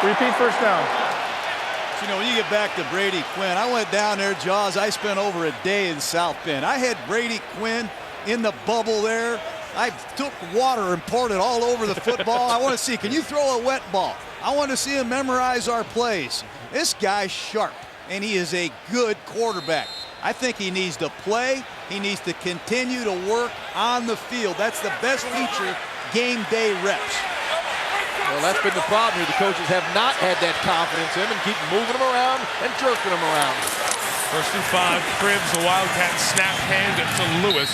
Repeat first down. You know, when you get back to Brady Quinn, I went down there, Jaws. I spent over a day in South Bend. I had Brady Quinn in the bubble there. I took water and poured it all over the football. I want to see, can you throw a wet ball? I want to see him memorize our plays. This guy's sharp, and he is a good quarterback. I think he needs to play. He needs to continue to work on the field. That's the best feature, game day reps. Well, that's been the problem here. The coaches have not had that confidence in him and keep moving him around and jerking him around. 1st and 5, Cribbs, the Wildcat snap hand to Lewis.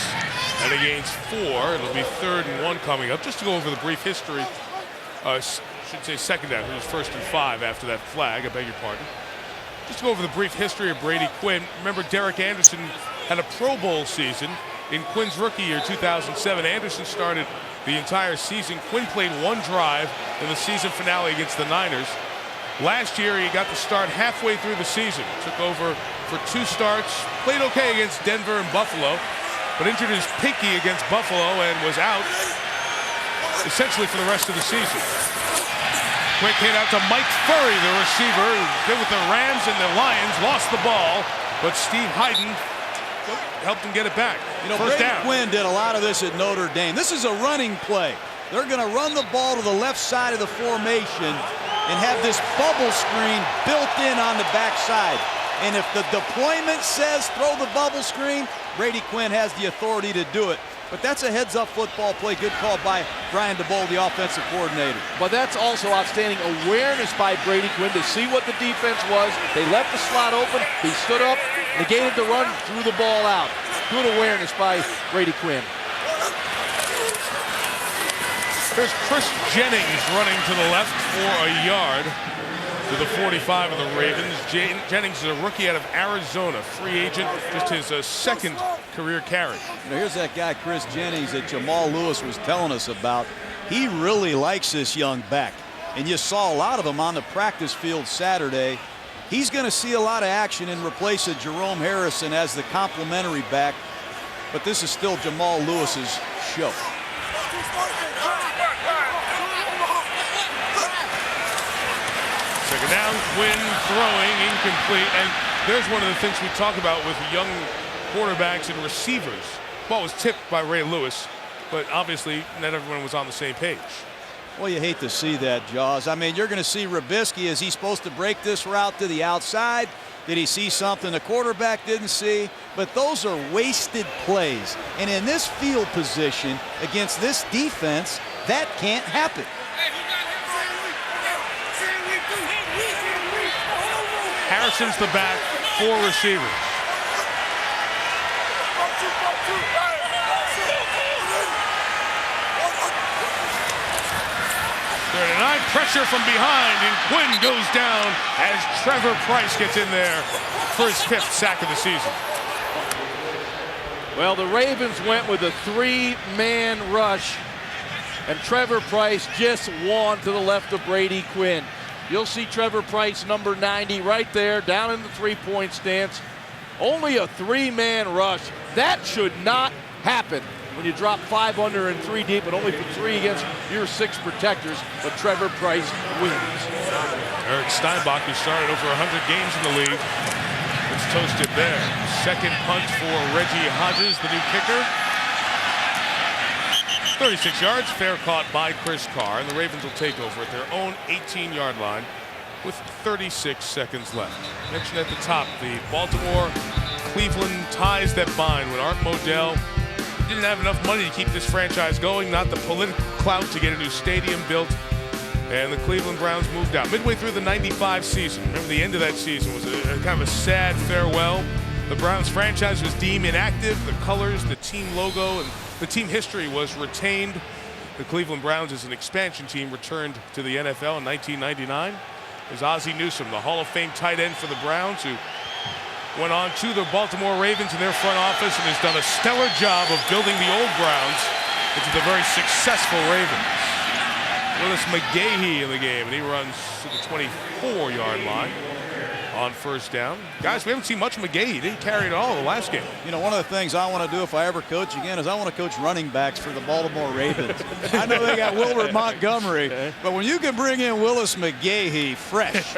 And he gains 4. It'll be 3rd and 1 coming up. Just to go over the brief history, should say 2nd down. It was 1st and 5 after that flag. I beg your pardon. Just to go over the brief history of Brady Quinn. Remember, Derek Anderson had a Pro Bowl season in Quinn's rookie year, 2007. Anderson started the entire season. Quinn played 1 drive in the season finale against the Niners. Last year, he got to start halfway through the season. Took over for 2 starts. Played okay against Denver and Buffalo, but injured his pinky against Buffalo and was out essentially for the rest of the season. Quick hit out to Mike Furry, the receiver, who did with the Rams and the Lions, lost the ball, but Steve Hyden helped him get it back. You know, First Brady down. Quinn did a lot of this at Notre Dame. This is a running play. They're going to run the ball to the left side of the formation and have this bubble screen built in on the backside. And if the deployment says throw the bubble screen, Brady Quinn has the authority to do it. But that's a heads-up football play. Good call by Brian DeBoll, the offensive coordinator. But that's also outstanding awareness by Brady Quinn to see what the defense was. They left the slot open. He stood up, negated the run, threw the ball out. Good awareness by Brady Quinn. There's Chris Jennings running to the left for a yard to the 45 of the Ravens. Jennings is a rookie out of Arizona, free agent, just his 2nd career carry. You know, here's that guy, Chris Jennings, that Jamal Lewis was telling us about. He really likes this young back, and you saw a lot of him on the practice field Saturday. He's going to see a lot of action in replace of Jerome Harrison as the complementary back, but this is still Jamal Lewis's show. Second down, Quinn throwing, incomplete. And there's one of the things we talk about with young quarterbacks and receivers. Ball was tipped by Ray Lewis, but obviously not everyone was on the same page. Well, you hate to see that, Jaws. I mean, you're going to see Rubisky. Is he supposed to break this route to the outside? Did he see something the quarterback didn't see? But those are wasted plays. And in this field position against this defense, that can't happen. Harrison's the back, 4 receivers. Pressure from behind, and Quinn goes down as Trevor Price gets in there for his 5th sack of the season. Well, the Ravens went with a 3-man rush, and Trevor Price just won to the left of Brady Quinn. You'll see Trevor Price, number 90, right there, down in the 3-point stance. Only a 3-man rush. That should not happen when you drop 5 under and 3 deep, and only for 3 against your 6 protectors, but Trevor Price wins. Eric Steinbach, who started over 100 games in the league, it's toasted there. Second punt for Reggie Hodges, the new kicker. 36 yards, fair caught by Chris Carr, and the Ravens will take over at their own 18-yard line with 36 seconds left. Mentioned at the top, the Baltimore-Cleveland ties that bind when Art Modell didn't have enough money to keep this franchise going, not the political clout to get a new stadium built, and the Cleveland Browns moved out. Midway through the '95 season, remember the end of that season was a kind of a sad farewell. The Browns franchise was deemed inactive. The colors, the team logo, and the team history was retained. The Cleveland Browns as an expansion team returned to the NFL in 1999. There's Ozzie Newsome, the Hall of Fame tight end for the Browns, who went on to the Baltimore Ravens in their front office and has done a stellar job of building the old Browns into the very successful Ravens. Willis McGahee in the game, and he runs to the 24-yard line on first down. Guys, we haven't seen much of McGahee. He didn't carry it all the last game. You know, one of the things I want to do if I ever coach again is I want to coach running backs for the Baltimore Ravens. I know they got Wilbert Montgomery, but when you can bring in Willis McGahee fresh,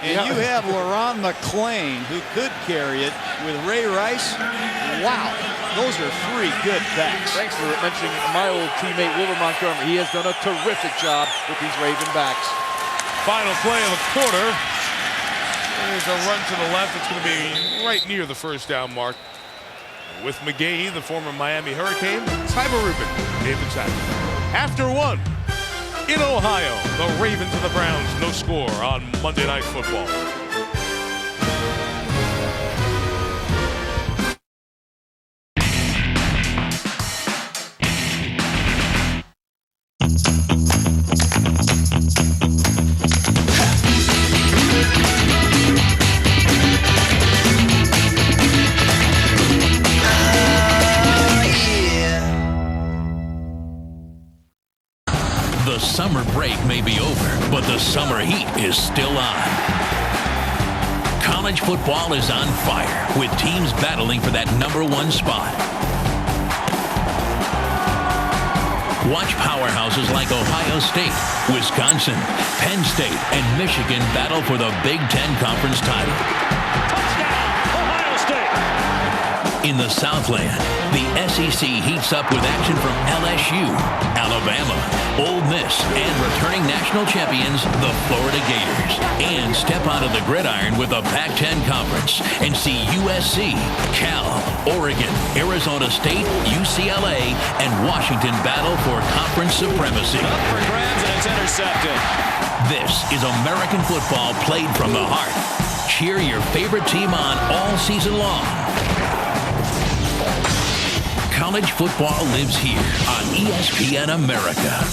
and you have LaRon McClain, who could carry it, with Ray Rice, wow, those are three good backs. Thanks for mentioning my old teammate, Wilbert Montgomery. He has done a terrific job with these Raven backs. Final play of the quarter. There's a run to the left. It's going to be right near the first down mark. With McGahee, the former Miami Hurricane, Tyler Rubin, David Sack. After one, in Ohio, the Ravens and the Browns, no score on Monday Night Football. The summer break may be over, but the summer heat is still on. College football is on fire, with teams battling for that #1 spot. Watch powerhouses like Ohio State, Wisconsin, Penn State, and Michigan battle for the Big Ten Conference title. Touchdown, Ohio State. In the Southland, the SEC heats up with action from LSU, Alabama, Ole Miss, and returning national champions, the Florida Gators. And step onto the gridiron with the Pac-10 Conference and see USC, Cal, Oregon, Arizona State, UCLA, and Washington battle for conference supremacy. Up for grabs, and it's intercepted. This is American football played from the heart. Cheer your favorite team on all season long. College football lives here on ESPN America.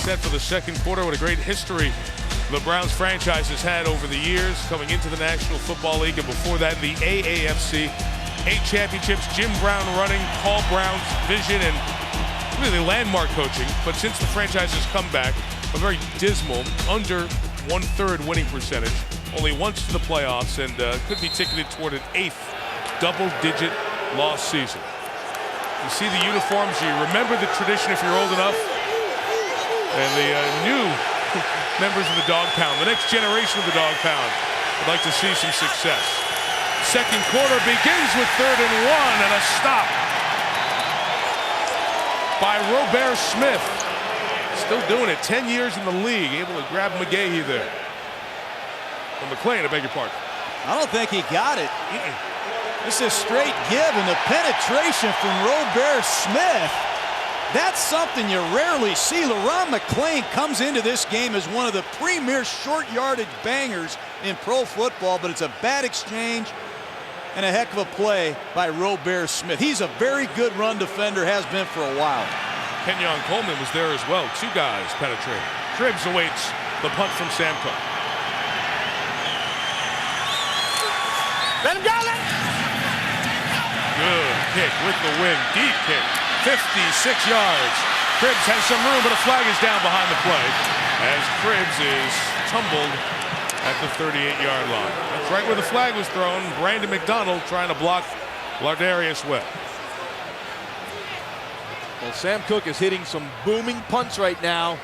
Set for the second quarter. What a great history the Browns franchise has had over the years, coming into the National Football League, and before that, the AAFC. 8 championships, Jim Brown running, Paul Brown's vision, and really landmark coaching. But since the franchise has come back, a very dismal, under 1/3 winning percentage, only once to the playoffs, and could be ticketed toward an 8th double-digit loss season. You see the uniforms, you remember the tradition if you're old enough, and the new members of the Dog Pound, the next generation of the Dog Pound, would like to see some success. Second quarter begins with 3rd and 1 and a stop by Robert Smith. Still doing it, 10 years in the league, able to grab McGahee there. Or McClain, I beg your pardon. I don't think he got it. This is straight give, and the penetration from Robert Smith. That's something you rarely see. LaRon McClain comes into this game as one of the premier short yardage bangers in pro football, but it's a bad exchange and a heck of a play by Robert Smith. He's a very good run defender, has been for a while. Kenyon Coleman was there as well. 2 guys penetrating. Cribbs awaits the punt from Sam Cook. Let him go, let him. Good kick with the wind. Deep kick. 56 yards. Cribbs has some room, but a flag is down behind the play as Cribbs is tumbled at the 38-yard line. That's right where the flag was thrown. Brandon McDonald trying to block Lardarius Webb. Well, Sam Cook is hitting some booming punts right now.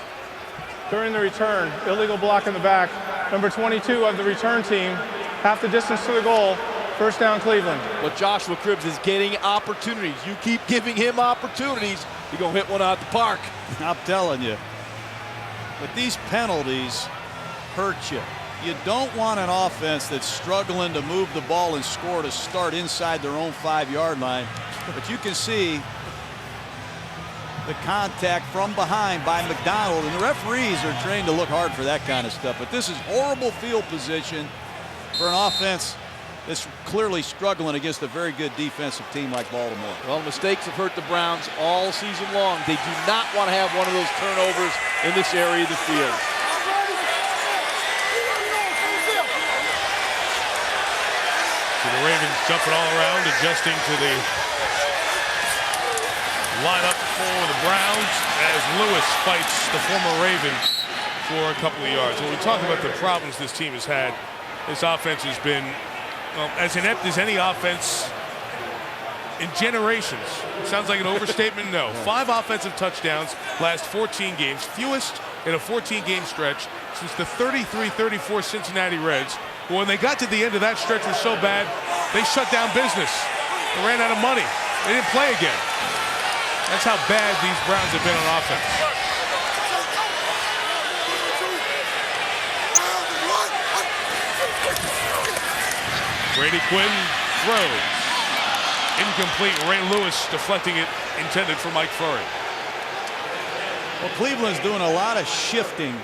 During the return, illegal block in the back. Number 22 of the return team, half the distance to the goal. First down, Cleveland. But Joshua Cribbs is getting opportunities. You keep giving him opportunities, you're going to hit one out the park. I'm telling you. But these penalties hurt you. You don't want an offense that's struggling to move the ball and score to start inside their own 5-yard line. But you can see the contact from behind by McDonald, and the referees are trained to look hard for that kind of stuff. But this is horrible field position for an offense that's clearly struggling against a very good defensive team like Baltimore. Well, mistakes have hurt the Browns all season long. They do not want to have one of those turnovers in this area of the field. So the Ravens jumping all around, adjusting to the lineup for the Browns as Lewis fights the former Raven for a couple of yards. When we talk about the problems this team has had, this offense has been as inept as any offense in generations. It sounds like an overstatement. No. 5 offensive touchdowns last 14 games, fewest in a 14-game stretch since the 33-34 Cincinnati Reds. When they got to the end of that stretch was so bad, they shut down business. They ran out of money. They didn't play again. That's how bad these Browns have been on offense. Brady Quinn throws. Incomplete. Ray Lewis deflecting it, intended for Mike Furry. Well, Cleveland's doing a lot of shifting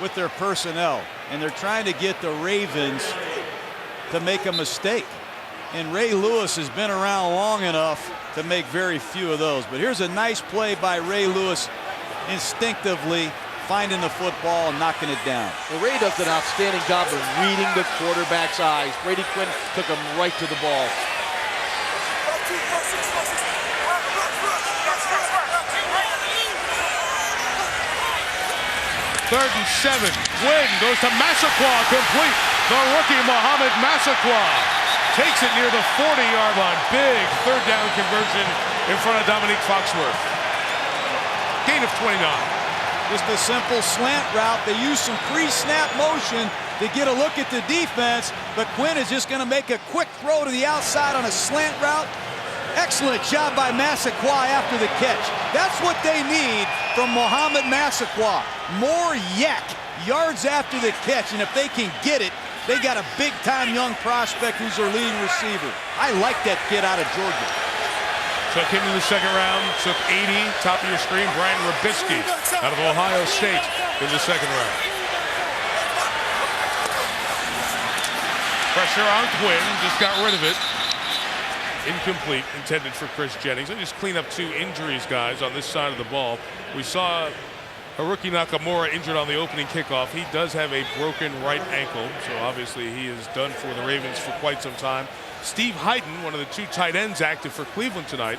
with their personnel, and they're trying to get the Ravens to make a mistake. And Ray Lewis has been around long enough to make very few of those. But here's a nice play by Ray Lewis, instinctively finding the football and knocking it down. Well, Ray does an outstanding job of reading the quarterback's eyes. Brady Quinn took him right to the ball. Third and 7. Quinn goes to Massaquoi, complete. The rookie Mohamed Massaquoi takes it near the 40-yard line. Big third down conversion in front of Dominique Foxworth. Gain of 29. Just a simple slant route. They use some pre-snap motion to get a look at the defense, but Quinn is just going to make a quick throw to the outside on a slant route. Excellent job by Massaquoi after the catch. That's what they need from Mohamed Massaquoi. More yak yards after the catch, and if they can get it, they got a big-time young prospect who's their leading receiver. I like that kid out of Georgia. Took him in the second round, took 80, top of your screen, Brian Robisky out of Ohio State in the second round. Pressure on Quinn, just got rid of it. Incomplete, intended for Chris Jennings. They just clean up 2 injuries, guys, on this side of the ball. We saw Haruki Nakamura injured on the opening kickoff. He does have a broken right ankle, so obviously he is done for the Ravens for quite some time. Steve Hyden, one of the 2 tight ends active for Cleveland tonight,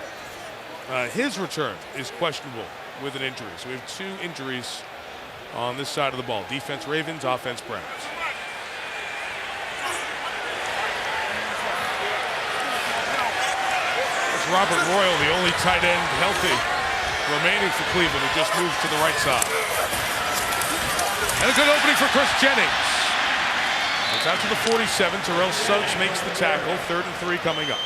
his return is questionable with an injury. So we have 2 injuries on this side of the ball. Defense Ravens, offense Browns. It's Robert Royal, the only tight end healthy remaining for Cleveland, who just moved to the right side. And a good opening for Chris Jennings. It's out to the 47. Terrell Suggs makes the tackle. 3rd and 3 coming up.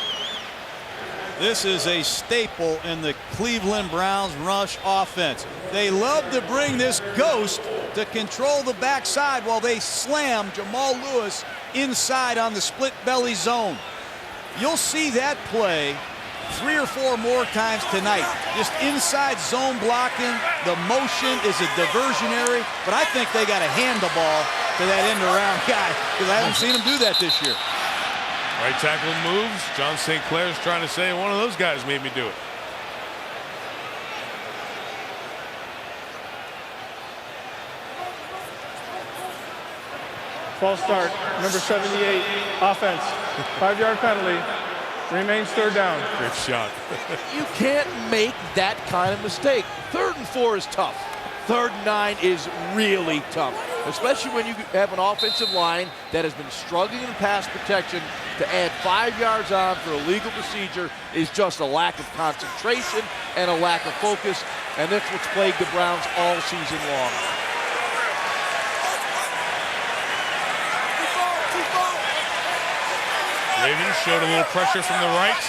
This is a staple in the Cleveland Browns rush offense. They love to bring this ghost to control the backside while they slam Jamal Lewis inside on the split belly zone. You'll see that play 3 or 4 more times tonight. Just inside zone blocking. The motion is a diversionary, but I think they got to hand the ball to that end around guy, because I haven't seen him do that this year. Right tackle moves. John St. Clair's trying to say one of those guys made me do it. False start, number 78, offense. 5-yard penalty. Remains 3rd down. Great shot. You can't make that kind of mistake. 3rd and 4 is tough. 3rd and 9 is really tough. especially when you have an offensive line that has been struggling in pass protection. To add 5 yards on for a legal procedure is just a lack of concentration and a lack of focus, and that's what's plagued the Browns all season long. Ravens showed a little pressure from the right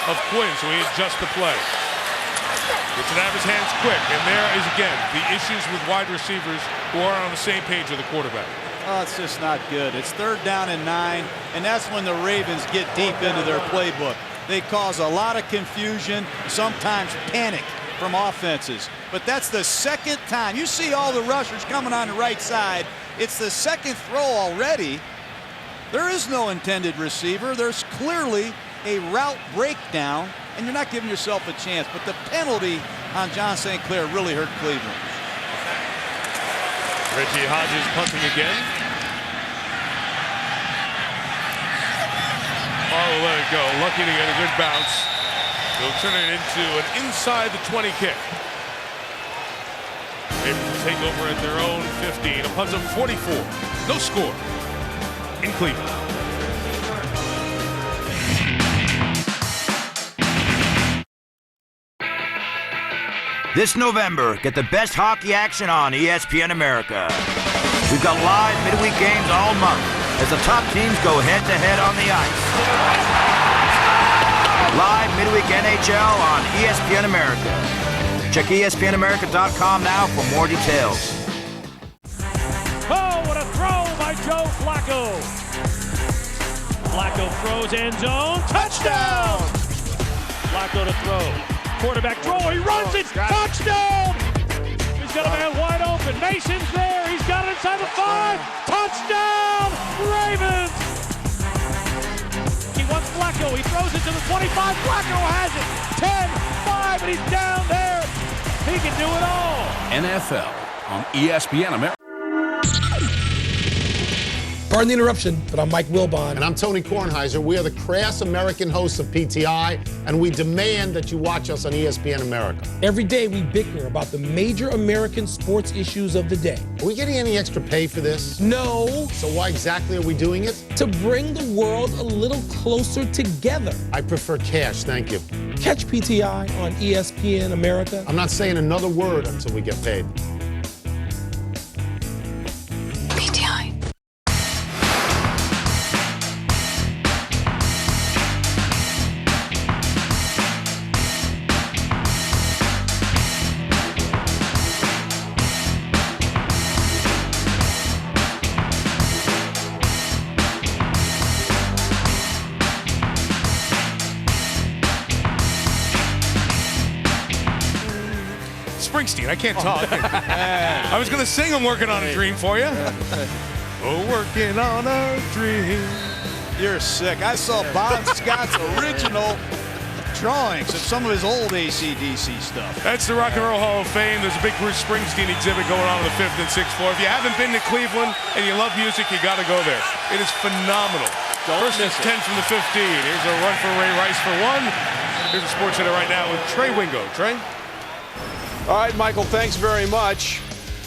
of Quinn, so he adjusts the play. Gets it out of his hands quick, and there is again the issues with wide receivers who aren't on the same page with the quarterback. Oh, it's just not good. It's 3rd down and 9, and that's when the Ravens get deep into their playbook. They cause a lot of confusion, sometimes panic from offenses. But that's the 2nd time. You see all the rushers coming on the right side. It's the 2nd throw already. There is no intended receiver. There's clearly a route breakdown, and you're not giving yourself a chance. But the penalty on John St. Clair really hurt Cleveland. Reggie Hodges punting again. Oh, let it go. Lucky to get a good bounce. They'll turn it into an inside the 20 kick. Able to take over at their own 15. A punt of 44. No score in Cleveland. This November, get the best hockey action on ESPN America. We've got live midweek games all month as the top teams go head-to-head on the ice. Live midweek NHL on ESPN America. Check espnamerica.com now for more details. Oh, what a throw by Joe Flacco. Flacco throws end zone. Touchdown! Flacco to throw. Quarterback draw, he runs it, touchdown! He's got a man wide open, Mason's there, he's got it inside the 5, touchdown, Ravens! He wants Flacco, he throws it to the 25, Flacco has it, 10, 5, and he's down there. He can do it all. NFL on ESPN America. Pardon the interruption, but I'm Mike Wilbon. And I'm Tony Kornheiser. We are the crass American hosts of PTI, and we demand that you watch us on ESPN America. Every day we bicker about the major American sports issues of the day. Are we getting any extra pay for this? No. So why exactly are we doing it? To bring the world a little closer together. I prefer cash, thank you. Catch PTI on ESPN America. I'm not saying another word until we get paid. PTI. Springsteen, I can't talk. I was going to sing I'm working on a dream for you. Oh, working on a dream. You're sick. I saw Bob Scott's original drawings of some of his old AC/DC stuff. That's the Rock and Roll Hall of Fame. There's a big Bruce Springsteen exhibit going on the 5th and 6th floor. If you haven't been to Cleveland and you love music, you got to go there. It is phenomenal. First and 10 from the 15. Here's a run for Ray Rice for 1. Here's the Sports Center right now with Trey Wingo. Trey? All right, Michael, thanks very much.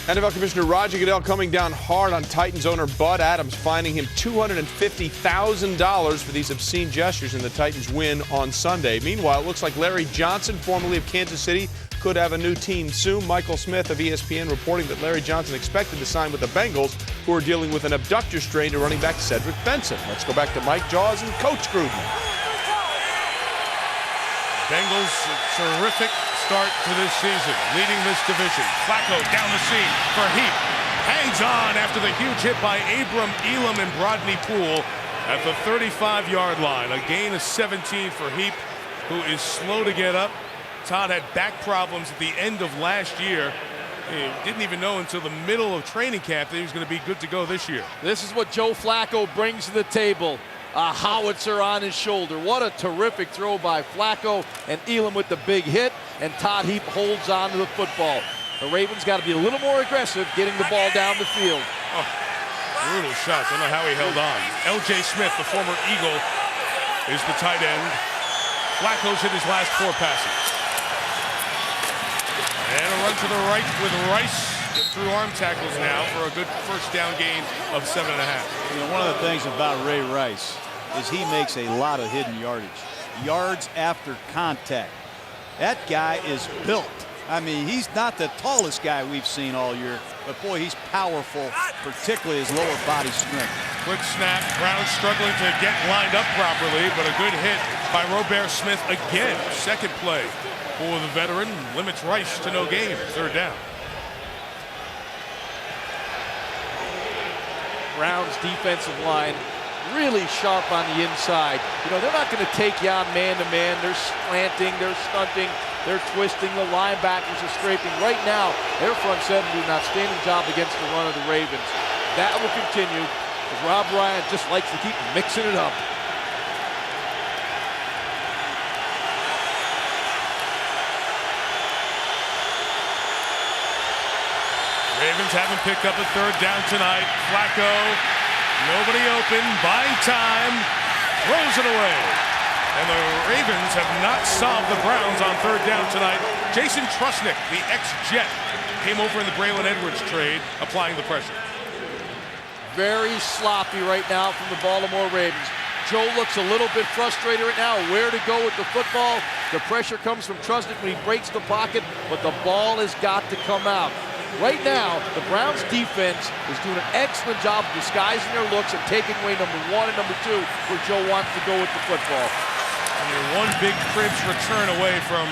NFL Commissioner Roger Goodell coming down hard on Titans owner Bud Adams, fining him $250,000 for these obscene gestures in the Titans' win on Sunday. Meanwhile, it looks like Larry Johnson, formerly of Kansas City, could have a new team soon. Michael Smith of ESPN reporting that Larry Johnson expected to sign with the Bengals, who are dealing with an abductor strain to running back Cedric Benson. Let's go back to Mike Jaws and Coach Gruden. Bengals, terrific start to this season, leading this division. Flacco down the seam for Heap. Hangs on after the huge hit by Abram Elam and Brodney Poole at the 35-yard line. A gain of 17 for Heap, who is slow to get up. Todd had back problems at the end of last year. He didn't even know until the middle of training camp that he was going to be good to go this year. This is what Joe Flacco brings to the table. A howitzer on his shoulder. What a terrific throw by Flacco, and Elam with the big hit, and Todd Heap holds on to the football. The Ravens got to be a little more aggressive getting the ball down the field. Oh, brutal shot. Don't know how he held on. L.J. Smith, the former Eagle, is the tight end. Flacco's hit his last 4 passes. And a run to the right with Rice. through arm tackles now for a good first down gain of 7.5. You know, one of the things about Ray Rice is he makes a lot of hidden yardage. Yards after contact. That guy is built. I mean, he's not the tallest guy we've seen all year, but boy, he's powerful, particularly his lower body strength. Quick snap. Browns struggling to get lined up properly, but a good hit by Robert Smith again. Second play for the veteran. Limits Rice to no gain. Third down. Browns defensive line really sharp on the inside. You know, they're not going to take you on man-to-man. They're slanting, they're stunting, they're twisting. The linebackers are scraping. Right now, their front seven do an outstanding job against the run of the Ravens. That will continue as Rob Ryan just likes to keep mixing it up. Ravens haven't picked up a third down tonight. Flacco, nobody open, buying time, throws it away. And the Ravens have not solved the Browns on third down tonight. Jason Trusnick, the ex-Jet, came over in the Braylon Edwards trade, applying the pressure. Very sloppy right now from the Baltimore Ravens. Joe looks a little bit frustrated right now where to go with the football. The pressure comes from Trusnick when he breaks the pocket, but the ball has got to come out. Right now, the Browns defense is doing an excellent job of disguising their looks and taking away number one and number two where Joe wants to go with the football. And you're one big Cribbs return away from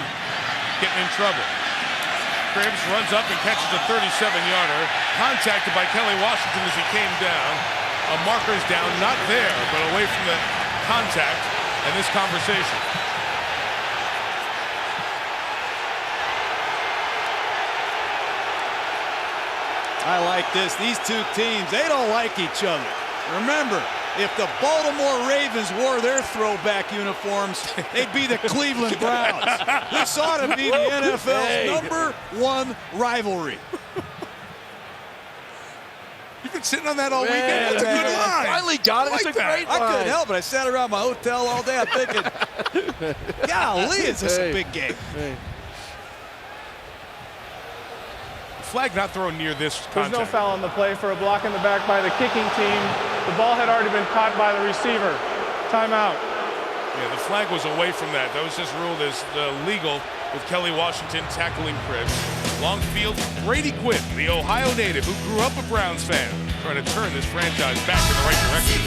getting in trouble. Cribbs runs up and catches a 37-yarder, contacted by Kelly Washington as he came down. A marker is down, not there, but away from the contact and this conversation. I like this. These two teams, they don't like each other. Remember, if the Baltimore Ravens wore their throwback uniforms, they'd be the Cleveland Browns. This ought to be the NFL's #1 rivalry. You've been sitting on that all weekend. That's a good line. Finally got it. It's a great line. I couldn't help it. I sat around my hotel all day. I'm thinking, golly, is this a big game? Flag not thrown near this contact. There's no foul on the play for a block in the back by the kicking team. The ball had already been caught by the receiver. Timeout. Yeah, the flag was away from that. That was just ruled as legal with Kelly Washington tackling Cribbs. Long field, Brady Quinn, the Ohio native who grew up a Browns fan, trying to turn this franchise back in the right direction.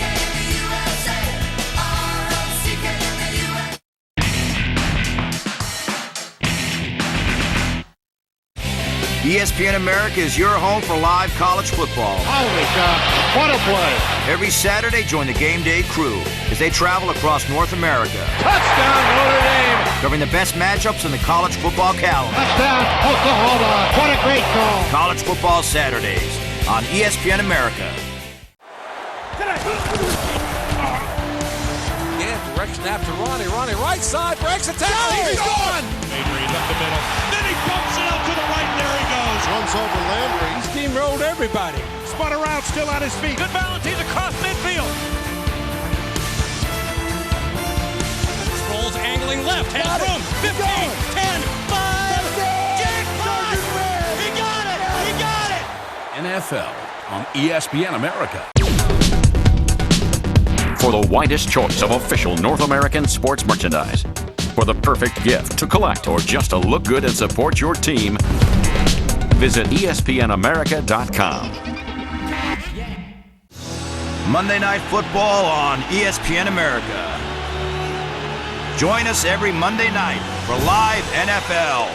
ESPN America is your home for live college football. Holy cow, what a play. Every Saturday, join the Game Day crew as they travel across North America. Touchdown, Notre Dame. Covering the best matchups in the college football calendar. Touchdown, Oklahoma. What a great call. College Football Saturdays on ESPN America. Again, direction after Ronnie. Ronnie, right side, breaks the tackle. He's gone. Mabry up the middle. Then he bumps it out to the right. There he goes. Runs over Landry. He steamrolled everybody. Spun around, still on his feet. Good balance. He's across midfield. Rolls angling left. Has room. 15, 10, 5. Jackpot! He got it. He got it. NFL on ESPN America. For the widest choice of official North American sports merchandise. For the perfect gift to collect or just to look good and support your team, visit espnamerica.com. Monday Night Football on ESPN America. Join us every Monday night for live NFL.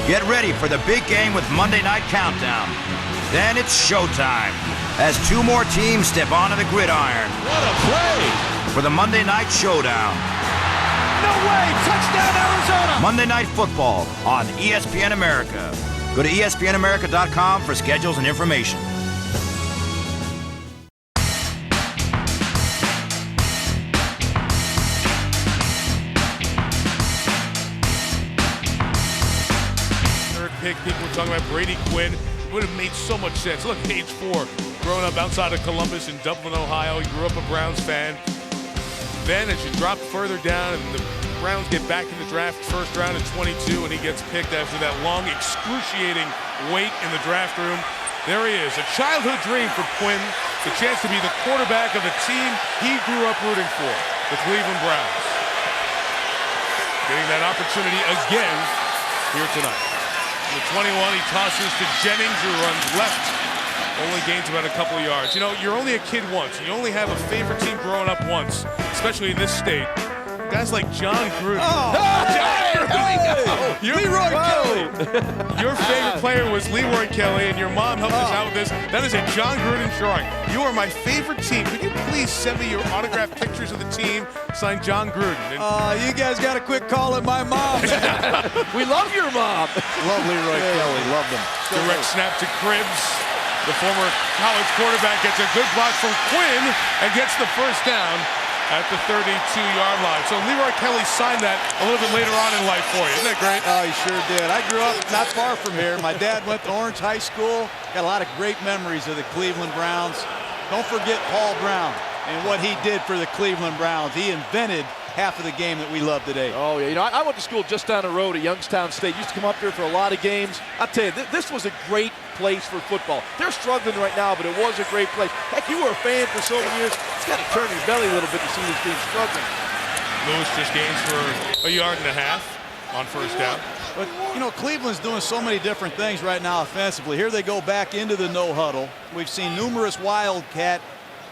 Get ready for the big game with Monday Night Countdown. Then it's showtime as two more teams step onto the gridiron. What a play. For the Monday Night Showdown. No way! Touchdown, Arizona! Monday Night Football on ESPN America. Go to espnamerica.com for schedules and information. Third pick, people were talking about Brady Quinn. It would have made so much sense. Look, age 4, growing up outside of Columbus in Dublin, Ohio. He grew up a Browns fan. Then as you drop further down and the Browns get back in the draft, first round in 22, and he gets picked after that long, excruciating wait in the draft room. There he is, a childhood dream for Quinn, the chance to be the quarterback of the team he grew up rooting for, the Cleveland Browns. Getting that opportunity again here tonight. The 21, he tosses to Jennings, who runs left. Only gains about a couple of yards. You know, you're only a kid once. You only have a favorite team growing up once, especially in this state. Guys like John Gruden. Leroy Kelly. Your favorite player was Leroy Kelly, and your mom helped us out with this. That is a John Gruden drawing. You are my favorite team. Could you please send me your autographed pictures of the team signed John Gruden? You guys got to quit calling my mom. We love your mom. Love Leroy Kelly. Love them. Direct snap to Cribbs. The former college quarterback gets a good block from Quinn and gets the first down at the 32-yard line. So Leroy Kelly signed that a little bit later on in life for you. Isn't that great? Oh, he sure did. I grew up not far from here. My dad went to Orange High School. Got a lot of great memories of the Cleveland Browns. Don't forget Paul Brown and what he did for the Cleveland Browns. He invented half of the game that we love today. Oh, yeah. You know, I went to school just down the road at Youngstown State. Used to come up here for a lot of games. I'll tell you, this was a great place for football. They're struggling right now, but it was a great place. Heck, you were a fan for so many years. It's got to turn your belly a little bit to see this team struggling. Lewis just gains for 1.5 yards on first down. But, you know, Cleveland's doing so many different things right now offensively. Here they go back into the no huddle. We've seen numerous wildcat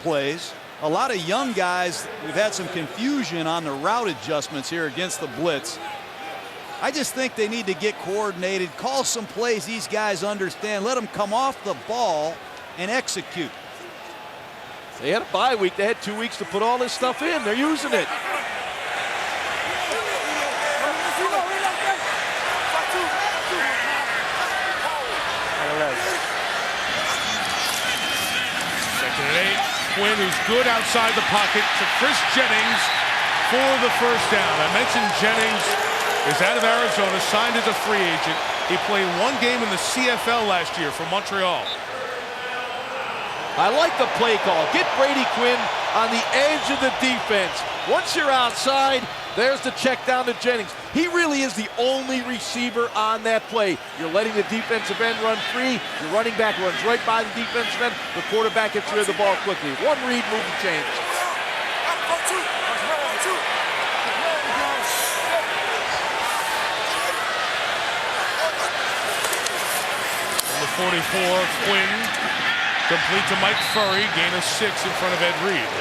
plays. A lot of young guys. We've had some confusion on the route adjustments here against the blitz. I just think they need to get coordinated, call some plays these guys understand, let them come off the ball and execute. They had a bye week. They had 2 weeks to put all this stuff in. They're using it. Second and 8. Quinn, who's good outside the pocket, to Chris Jennings for the first down. I mentioned Jennings is out of Arizona, signed as a free agent. He played one game in the CFL last year for Montreal. I like the play call. Get Brady Quinn on the edge of the defense. Once you're outside, there's the check down to Jennings. He really is the only receiver on that play. You're letting the defensive end run free. Your running back runs right by the defensive end. The quarterback gets rid of the ball quickly. One read, move and change. Number 44, Quinn, complete to Mike Furry, gain of 6 in front of Ed Reed.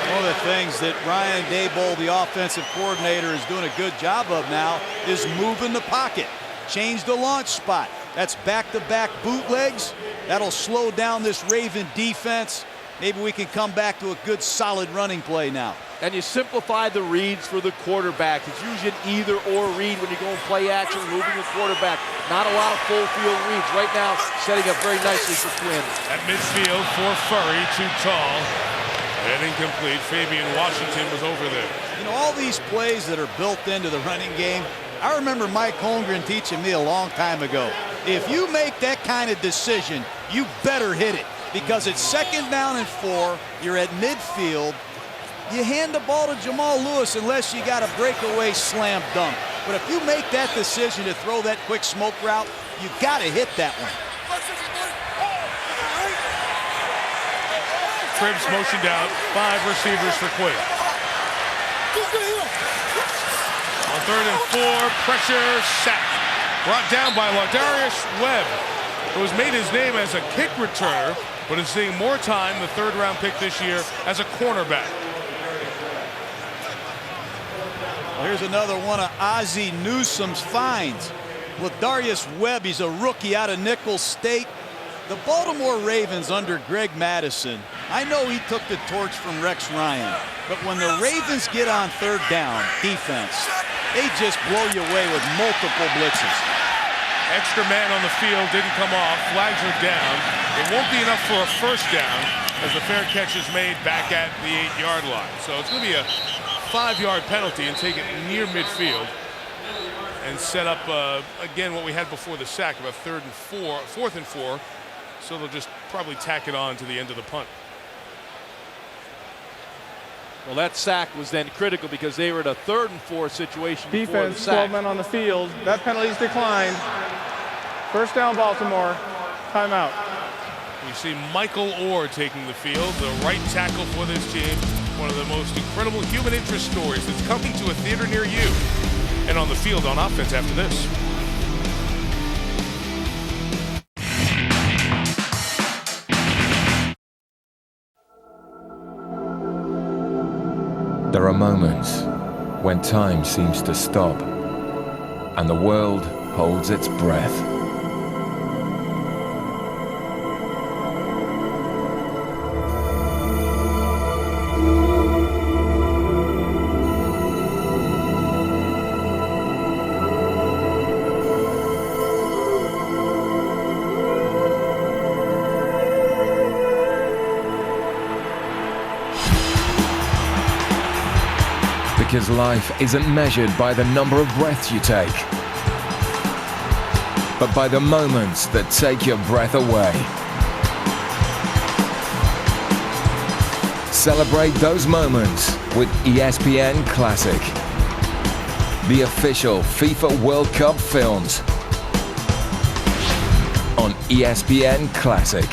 One of the things that Ryan Daboll, the offensive coordinator, is doing a good job of now is moving the pocket. Change the launch spot. That's back-to-back bootlegs. That'll slow down this Raven defense. Maybe we can come back to a good, solid running play now. And you simplify the reads for the quarterback. It's usually an either-or read when you go and play action, moving the quarterback. Not a lot of full field reads. Right now, setting up very nicely for Quinn. At midfield for Furry, too tall. And incomplete. Fabian Washington was over there. You know, all these plays that are built into the running game, I remember Mike Holmgren teaching me a long time ago. If you make that kind of decision, you better hit it. Because it's 2nd down and 4, you're at midfield. You hand the ball to Jamal Lewis unless you got a breakaway slam dunk. But if you make that decision to throw that quick smoke route, you got to hit that one. Cribbs motioned out, 5 receivers for Quinn. On 3rd and 4, pressure, sack. Brought down by Lardarius Webb, who has made his name as a kick returner, but is seeing more time, the 3rd-round pick this year, as a cornerback. Well, here's another one of Ozzie Newsome's finds. Lardarius Webb, he's a rookie out of Nicholls State. The Baltimore Ravens under Greg Madison, I know he took the torch from Rex Ryan, but when the Ravens get on 3rd down defense, they just blow you away with multiple blitzes. Extra man on the field didn't come off. Flags are down. It won't be enough for a first down as the fair catch is made back at the 8-yard line. So it's going to be a 5-yard penalty and take it near midfield and set up again what we had before the sack, about 4th and 4. So they'll just probably tack it on to the end of the punt. Well, that sack was then critical because they were in a 3rd and 4 situation. Defense, 12 men on the field. That penalty's declined. First down, Baltimore. Timeout. We see Michael Orr taking the field, the right tackle for this team. One of the most incredible human interest stories that's coming to a theater near you. And on the field on offense after this. There are moments when time seems to stop and the world holds its breath. Because life isn't measured by the number of breaths you take, but by the moments that take your breath away. Celebrate those moments with ESPN Classic, the official FIFA World Cup films on ESPN Classic.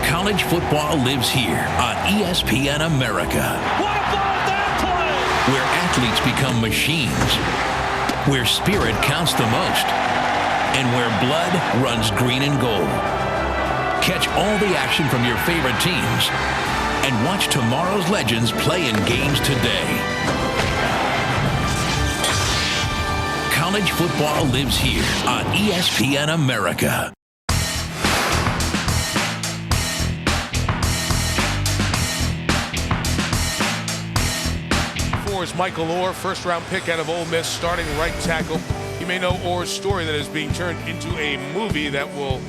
College football lives here on ESPN America. What about that play? Where athletes become machines, where spirit counts the most, and where blood runs green and gold. Catch all the action from your favorite teams and watch tomorrow's legends play in games today. College football lives here on ESPN America. Is Michael Orr, first-round pick out of Ole Miss, starting right tackle. You may know Orr's story that is being turned into a movie that will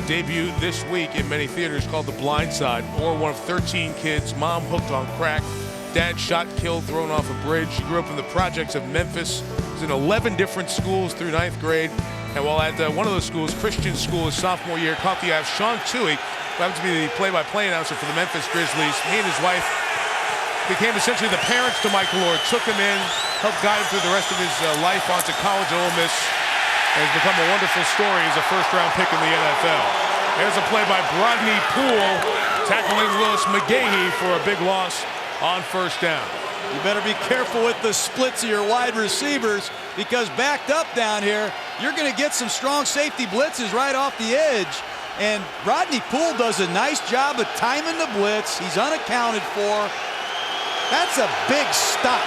debut this week in many theaters called The Blind Side. Orr, one of 13 kids, mom hooked on crack, dad shot, killed, thrown off a bridge. She grew up in the projects of Memphis. Was in 11 different schools through 9th grade. And while at one of those schools, Christian school, his sophomore year, caught the eye of Sean Toohey, who happens to be the play-by-play announcer for the Memphis Grizzlies. He and his wife became essentially the parents to Michael Orr, took him in, helped guide him through the rest of his life onto college at Ole Miss, and has become a wonderful story as a first-round pick in the NFL. There's a play by Brodney Poole, tackling Willis McGahee for a big loss on first down. You better be careful with the splits of your wide receivers, because backed up down here, you're going to get some strong safety blitzes right off the edge. And Brodney Poole does a nice job of timing the blitz. He's unaccounted for. That's a big stop.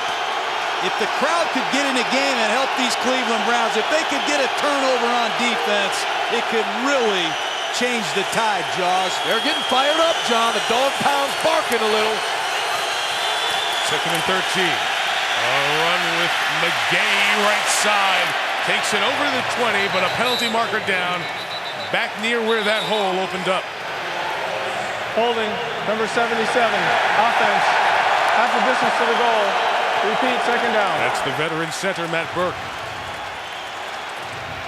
If the crowd could get in the game and help these Cleveland Browns, if they could get a turnover on defense, it could really change the tide, Jaws. They're getting fired up, John. The dog pound's barking a little. 2nd and 13. A run with McGahee right side. Takes it over to the 20, but a penalty marker down. Back near where that hole opened up. Holding, number 77, offense. Half the distance to the goal. Repeat, second down. That's the veteran center, Matt Burke.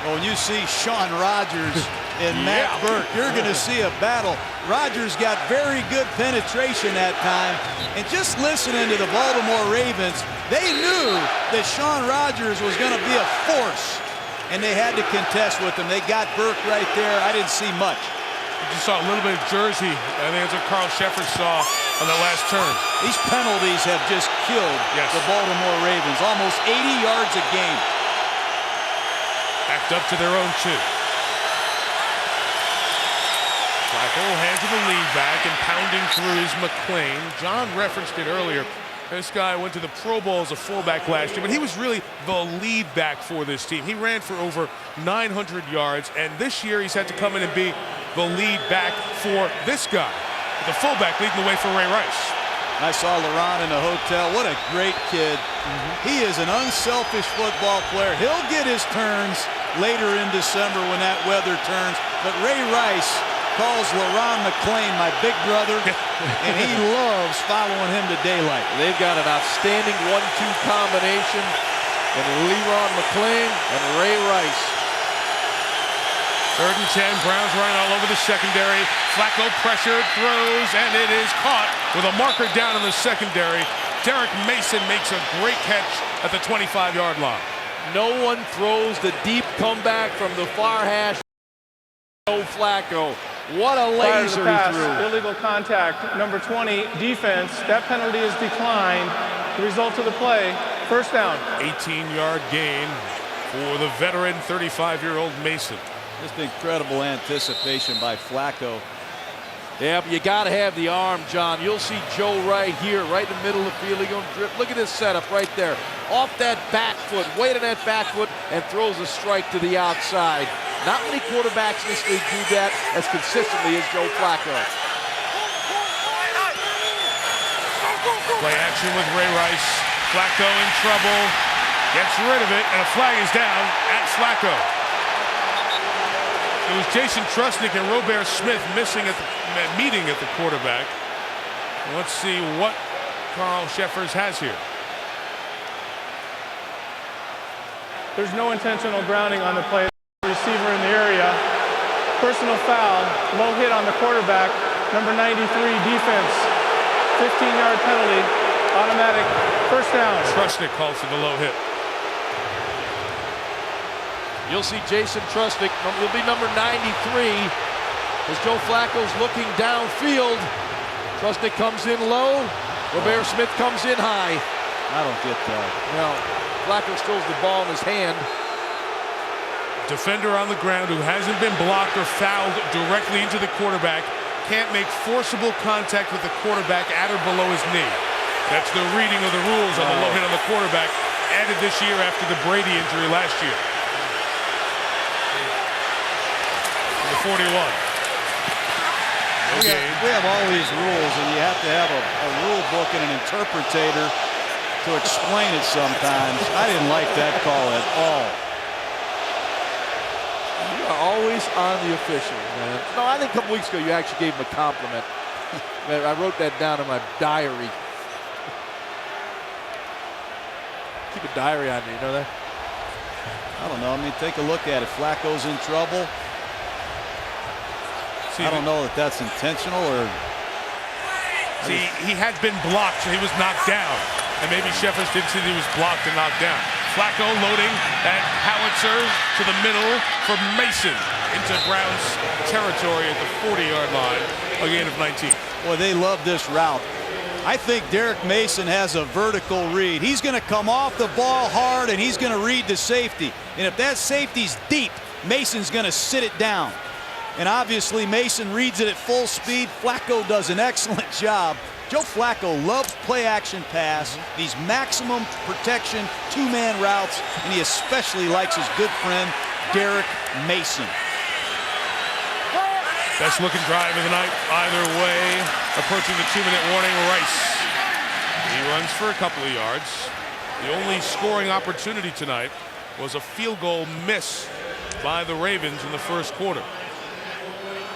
Well, when you see Sean Rogers and Matt Burke, you're going to see a battle. Rogers got very good penetration that time. And just listening to the Baltimore Ravens, they knew that Sean Rogers was going to be a force. And they had to contest with him. They got Burke right there. I didn't see much. You just saw a little bit of Jersey. I think that's what Carl Shepard saw on that last turn. These penalties have just killed the Baltimore Ravens. Almost 80 yards a game. Backed up to their own 2. Flacco hands to the lead back and pounding through is McClain. John referenced it earlier. This guy went to the Pro Bowl as a fullback last year, but he was really the lead back for this team. He ran for over 900 yards, and this year he's had to come in and be the lead back for this guy. The fullback leading the way for Ray Rice. I saw LaRon in the hotel. What a great kid. He is an unselfish football player. He'll get his turns later in December when that weather turns, but Ray Rice calls LaRon McClain my big brother, and he loves following him to daylight. They've got an outstanding 1-2 combination in LaRon McClain and Ray Rice. 3rd and 10, Browns running all over the secondary. Flacco pressured, throws, and it is caught with a marker down in the secondary. Derek Mason makes a great catch at the 25-yard line. No one throws the deep comeback from the far hash. Joe Flacco. What a laser he threw. Illegal contact, number 20, defense. That penalty is declined. The result of the play, first down. 18-yard gain for the veteran 35-year-old Mason. Just incredible anticipation by Flacco. Yeah, but you got to have the arm, John. You'll see Joe right here, right in the middle of the field. He's going to drip. Look at this setup right there. Off that back foot, weight on that back foot, and throws a strike to the outside. Not many quarterbacks in this league do that as consistently as Joe Flacco. Play action with Ray Rice. Flacco in trouble. Gets rid of it, and a flag is down at Flacco. It was Jason Trusnick and Robert Smith missing at the meeting at the quarterback. Let's see what Carl Sheffers has here. There's no intentional grounding on the play. Receiver in the area. Personal foul. Low hit on the quarterback. Number 93, defense. 15-yard penalty. Automatic first down. Trusnick calls for the low hit. You'll see Jason Trusnick will be number 93 as Joe Flacco's looking downfield. Trusnick comes in low. Robert Smith comes in high. I don't get that. Now, Flacco throws the ball in his hand. Defender on the ground who hasn't been blocked or fouled directly into the quarterback can't make forcible contact with the quarterback at or below his knee. That's the reading of the rules on the low hit on the quarterback, added this year after the Brady injury last year. The 41. We have all these rules, and you have to have a rule book and an interpretator to explain it sometimes. I didn't like that call at all. You are always on the officials, man. No, I think a couple weeks ago you actually gave him a compliment. I wrote that down in my diary. Keep a diary on you know that? I don't know. I mean, take a look at it. Flacco's in trouble. I don't know that that's intentional or... See, he had been blocked, so he was knocked down. And maybe Sheffers didn't see that he was blocked and knocked down. Flacco loading that howitzer to the middle for Mason into Brown's territory at the 40-yard line. A gain of 19. Boy, they love this route. I think Derek Mason has a vertical read. He's going to come off the ball hard, and he's going to read the safety. And if that safety's deep, Mason's going to sit it down. And obviously Mason reads it at full speed. Flacco does an excellent job. Joe Flacco loves play-action pass, these maximum protection two-man routes, and he especially likes his good friend Derek Mason. Best looking drive of the night either way. Approaching the 2-minute warning, Rice. He runs for a couple of yards. The only scoring opportunity tonight was a field goal miss by the Ravens in the first quarter.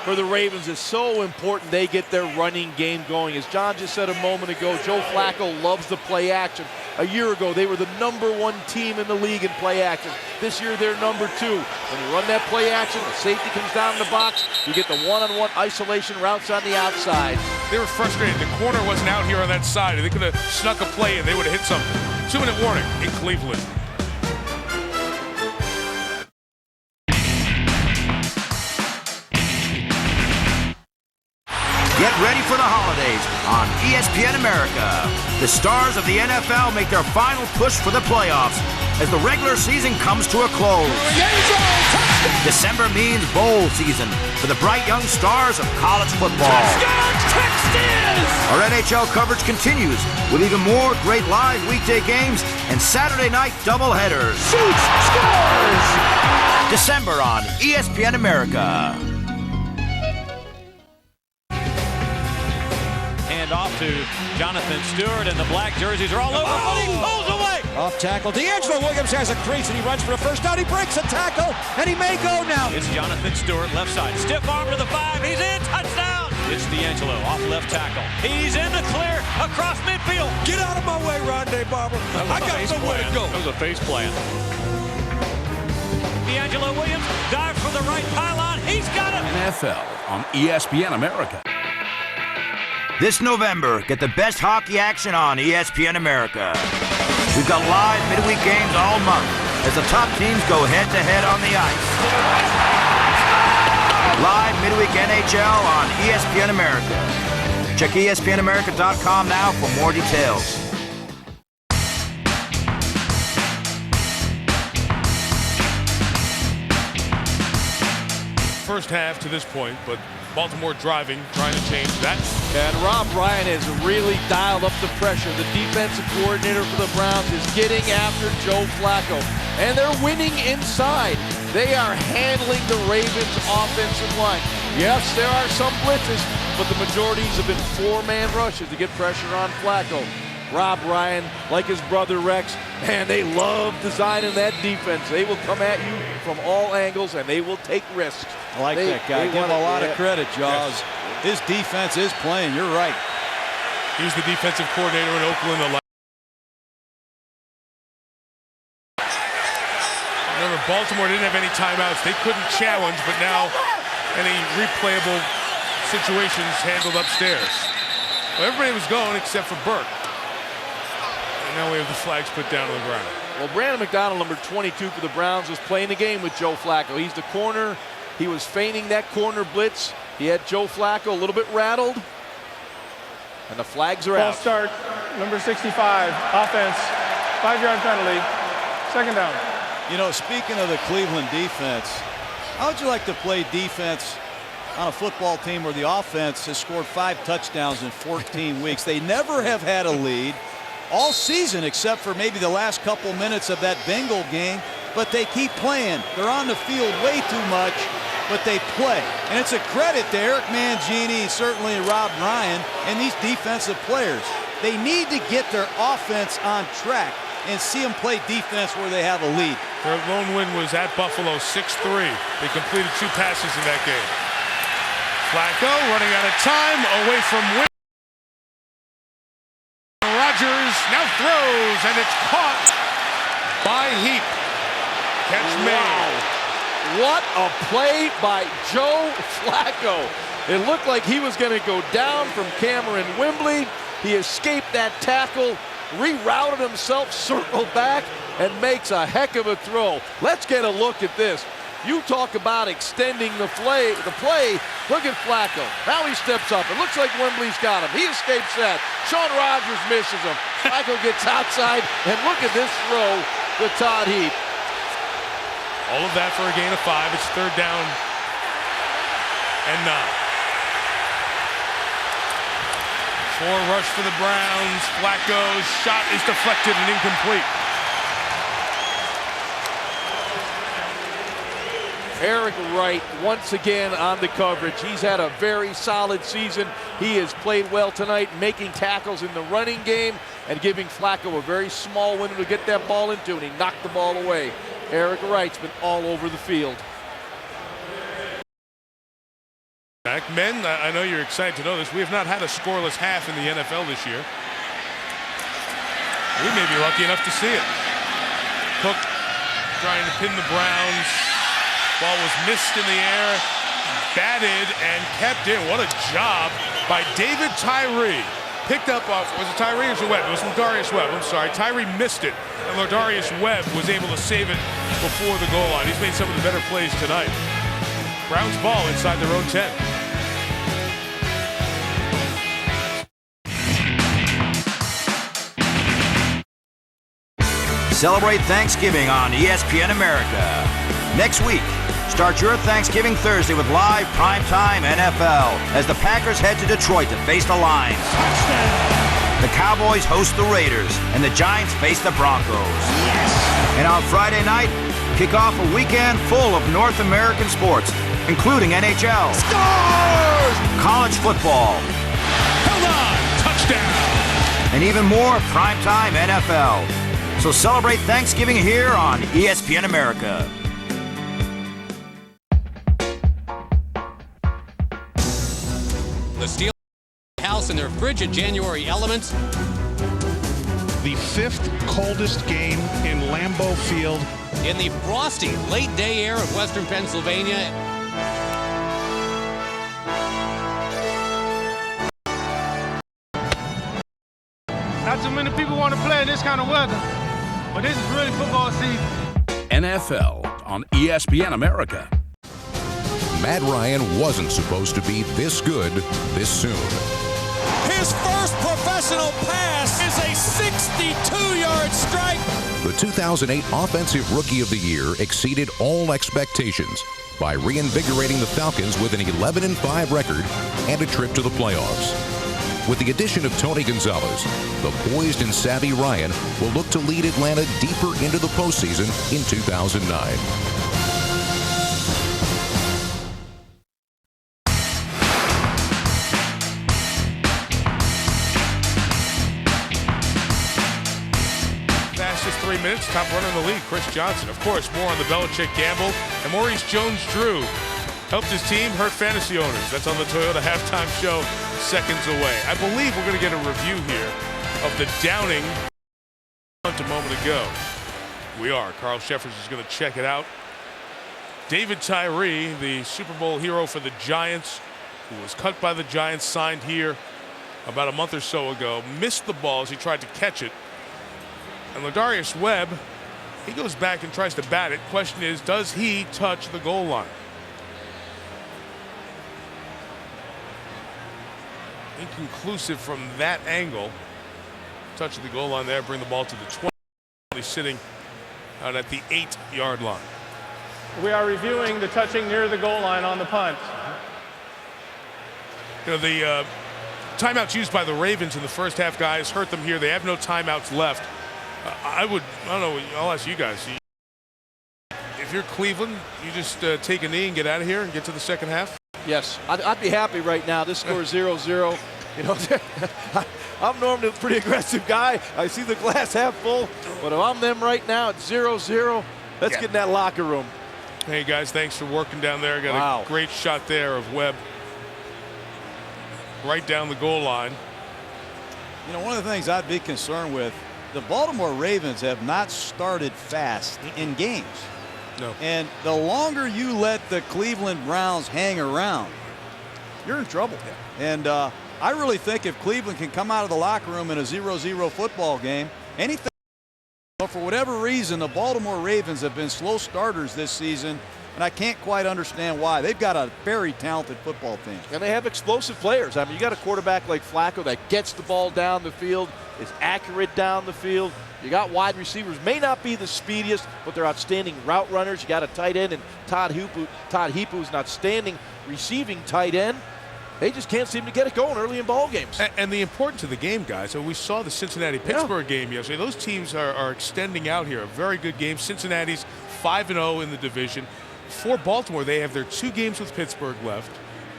For the Ravens, it's so important they get their running game going. As John just said a moment ago, Joe Flacco loves the play action. A year ago, they were the #1 team in the league in play action. This year, they're #2. When you run that play action, the safety comes down in the box. You get the one-on-one isolation routes on the outside. They were frustrated. The corner wasn't out here on that side. They could have snuck a play and they would have hit something. 2-minute warning in Cleveland. Get ready for the holidays on ESPN America. The stars of the NFL make their final push for the playoffs as the regular season comes to a close. December means bowl season for the bright young stars of college football. Our NHL coverage continues with even more great live weekday games and Saturday night doubleheaders. Shoots, scores! December on ESPN America. Off to Jonathan Stewart, and the black jerseys are all over, but he pulls away. Off tackle. D'Angelo Williams has a crease, and he runs for the first down. He breaks a tackle, and he may go now. It's Jonathan Stewart, left side. Stiff arm to the 5. He's in. Touchdown. It's D'Angelo off left tackle. He's in the clear across midfield. Get out of my way, Rondé Barber. I got somewhere to go. That was a face plant. D'Angelo Williams dives for the right pylon. He's got it. NFL on ESPN America. This November, get the best hockey action on ESPN America. We've got live midweek games all month as the top teams go head-to-head on the ice. Live midweek NHL on ESPN America. Check espnamerica.com now for more details. First half to this point, but Baltimore driving, trying to change that. And Rob Ryan has really dialed up the pressure. The defensive coordinator for the Browns is getting after Joe Flacco. And they're winning inside. They are handling the Ravens' offensive line. Yes, there are some blitzes, but the majorities have been four-man rushes to get pressure on Flacco. Rob Ryan, like his brother Rex, and they love designing that defense. They will come at you from all angles, and they will take risks. I like that guy. Give him a lot of credit, Jaws. Yes. His defense is playing. You're right. He's the defensive coordinator in Oakland. Remember, Baltimore didn't have any timeouts. They couldn't challenge, but now any replayable situations handled upstairs. Well, everybody was going except for Burke. And now we have the flags put down on the ground. Well, Brandon McDonald, number 22 for the Browns, was playing the game with Joe Flacco. He's the corner. He was feigning that corner blitz. He had Joe Flacco a little bit rattled. And the flags are out. False start, number 65, offense, 5-yard penalty, second down. You know, speaking of the Cleveland defense, how would you like to play defense on a football team where the offense has scored 5 touchdowns in 14 weeks? They never have had a lead all season except for maybe the last couple minutes of that Bengal game, but they keep playing. They're on the field way too much, but they play. And it's a credit to Eric Mangini, certainly Rob Ryan, and these defensive players. They need to get their offense on track and see them play defense where they have a lead. Their lone win was at Buffalo, 6-3. They completed 2 passes in that game. Flacco running out of time, away from Wynn. Rodgers now throws, and it's caught by Heap. Catch made. What a play by Joe Flacco. It looked like he was going to go down from Cameron Wembley. He escaped that tackle, rerouted himself, circled back, and makes a heck of a throw. Let's get a look at this. You talk about extending the play. Look at Flacco. Now he steps up. It looks like Wembley's got him. He escapes that. Sean Rodgers misses him. Flacco gets outside, and look at this throw to Todd Heap. All of that for a gain of 5. It's 3rd down and 9. 4 rush for the Browns. Flacco's shot is deflected and incomplete. Eric Wright once again on the coverage. He's had a very solid season. He has played well tonight, making tackles in the running game and giving Flacco a very small window to get that ball into, and he knocked the ball away. Eric Wright's been all over the field. Men, I know you're excited to know this. We have not had a scoreless half in the NFL this year. We may be lucky enough to see it. Cook trying to pin the Browns. Ball was missed in the air, batted, and kept in. What a job by David Tyree. Picked up off, was it Tyree or was it Webb? It was Ladarius Webb, I'm sorry. Tyree missed it, and Ladarius Webb was able to save it before the goal line. He's made some of the better plays tonight. Browns ball inside their own 10. Celebrate Thanksgiving on ESPN America. Next week, start your Thanksgiving Thursday with live primetime NFL as the Packers head to Detroit to face the Lions. The Cowboys host the Raiders, and the Giants face the Broncos. And on Friday night, kick off a weekend full of North American sports, including NHL. Scores! College football. Hold on! Touchdown! And even more primetime NFL. So celebrate Thanksgiving here on ESPN America. The Steelers house in their frigid January elements. The 5th coldest game in Lambeau Field. In the frosty late day air of western Pennsylvania. many people want to play in this kind of weather. But this is really football season. NFL on ESPN America. Matt Ryan wasn't supposed to be this good this soon. His first professional pass is a 62-yard strike. The 2008 Offensive Rookie of the Year exceeded all expectations by reinvigorating the Falcons with an 11-5 record and a trip to the playoffs. With the addition of Tony Gonzalez, the poised and savvy Ryan will look to lead Atlanta deeper into the postseason in 2009. Fastest 3 minutes, top runner in the league, Chris Johnson. Of course, more on the Belichick gamble. And Maurice Jones-Drew helped his team hurt fantasy owners. That's on the Toyota Halftime Show, seconds away. I believe we're going to get a review here of the Downing a moment ago. We are. Carl Sheffers is going to check it out. David Tyree, the Super Bowl hero for the Giants, who was cut by the Giants, signed here about a month or so ago, missed the ball as he tried to catch it. And Ladarius Webb, he goes back and tries to bat it. Question is, does he touch the goal line? Inconclusive from that angle. Touch the goal line there, bring the ball to the 20. He's sitting out at the 8-yard line. We are reviewing the touching near the goal line on the punt. You know, the timeouts used by the Ravens in the first half, guys, hurt them here. They have no timeouts left. I don't know, I'll ask you guys. If you're Cleveland, you just take a knee and get out of here and get to the second half? Yes, I'd be happy right now. This score is 0-0. You know, I'm normally a pretty aggressive guy. I see the glass half full, but if I'm them right now, it's 0-0. Let's get in that locker room. Hey, guys, thanks for working down there. Got a great shot there of Webb right down the goal line. You know, one of the things I'd be concerned with, the Baltimore Ravens have not started fast in games. No. And the longer you let the Cleveland Browns hang around, you're in trouble. Yeah. And I really think if Cleveland can come out of the locker room in a 0-0 football game, anything, but for whatever reason, the Baltimore Ravens have been slow starters this season, and I can't quite understand why. They've got a very talented football team. And they have explosive players. I mean, you got a quarterback like Flacco that gets the ball down the field, is accurate down the field. You got wide receivers, may not be the speediest, but they're outstanding route runners. You got a tight end and Todd Heap, who's an outstanding receiving tight end. They just can't seem to get it going early in ball games. And the importance of the game, guys. So we saw the Cincinnati-Pittsburgh game yesterday. Those teams are extending out here. A very good game. Cincinnati's 5-0 in the division. For Baltimore, they have their 2 games with Pittsburgh left.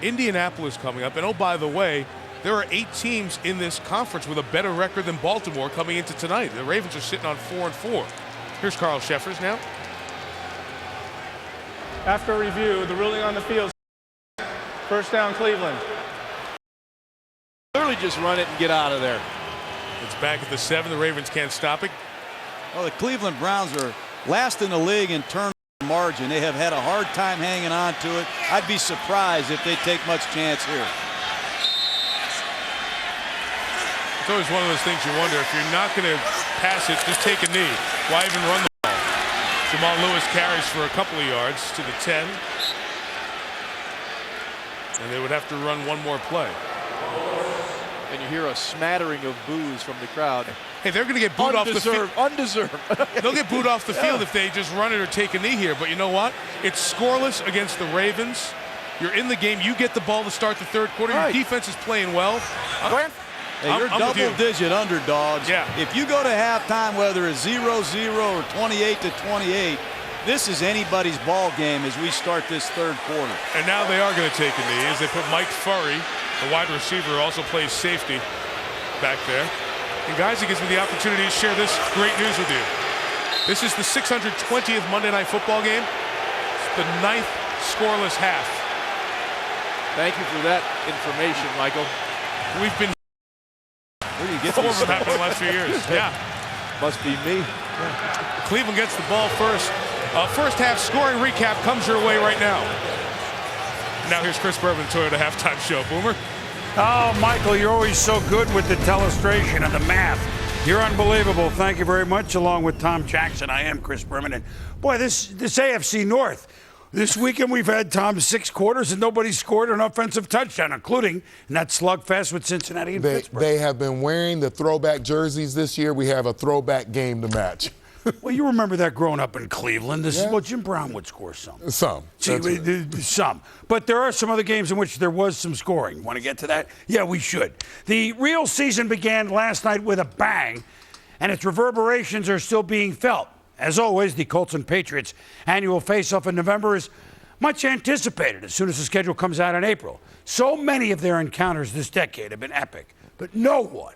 Indianapolis coming up. And oh, by the way, there are 8 teams in this conference with a better record than Baltimore coming into tonight. The Ravens are sitting on 4-4. Here's Carl Sheffers now. After review, the ruling on the field. First down, Cleveland. Literally just run it and get out of there. It's back at the 7. The Ravens can't stop it. Well, the Cleveland Browns are last in the league in turnover margin. They have had a hard time hanging on to it. I'd be surprised if they take much chance here. It's always one of those things you wonder, if you're not going to pass it, just take a knee. Why even run the ball? Jamal Lewis carries for a couple of yards to the 10. And they would have to run one more play. And you hear a smattering of boos from the crowd. Hey, they're going to get booed off the field. Undeserved. They'll get booed off the field if they just run it or take a knee here. But you know what? It's scoreless against the Ravens. You're in the game. You get the ball to start the third quarter. Your defense is playing well. Hey, you're double-digit underdogs. Yeah. If you go to halftime, whether it's 0-0 or 28-28, this is anybody's ball game as we start this third quarter. And now they are going to take a knee as they put Mike Furry, the wide receiver, who also plays safety, back there. And guys, it gives me the opportunity to share this great news with you. This is the 620th Monday Night Football game. It's the 9th scoreless half. Thank you for that information, Michael. We've been where do you get this happened the last few years? Yeah. Must be me. Yeah. Cleveland gets the ball first. First half scoring recap comes your way right now. Now here's Chris Berman, Toyota Halftime Show. Boomer. Oh, Michael, you're always so good with the illustration and the math. You're unbelievable. Thank you very much. Along with Tom Jackson, I am Chris Berman. And boy, this AFC North, this weekend we've had, Tom, 6 quarters and nobody scored an offensive touchdown, including in that slugfest with Cincinnati and Pittsburgh. They have been wearing the throwback jerseys this year. We have a throwback game to match. Well, you remember that growing up in Cleveland. This is what Jim Brown would score some. Some. But there are some other games in which there was some scoring. Want to get to that? Yeah, we should. The real season began last night with a bang, and its reverberations are still being felt. As always, the Colts and Patriots annual face-off in November is much anticipated as soon as the schedule comes out in April. So many of their encounters this decade have been epic, but no one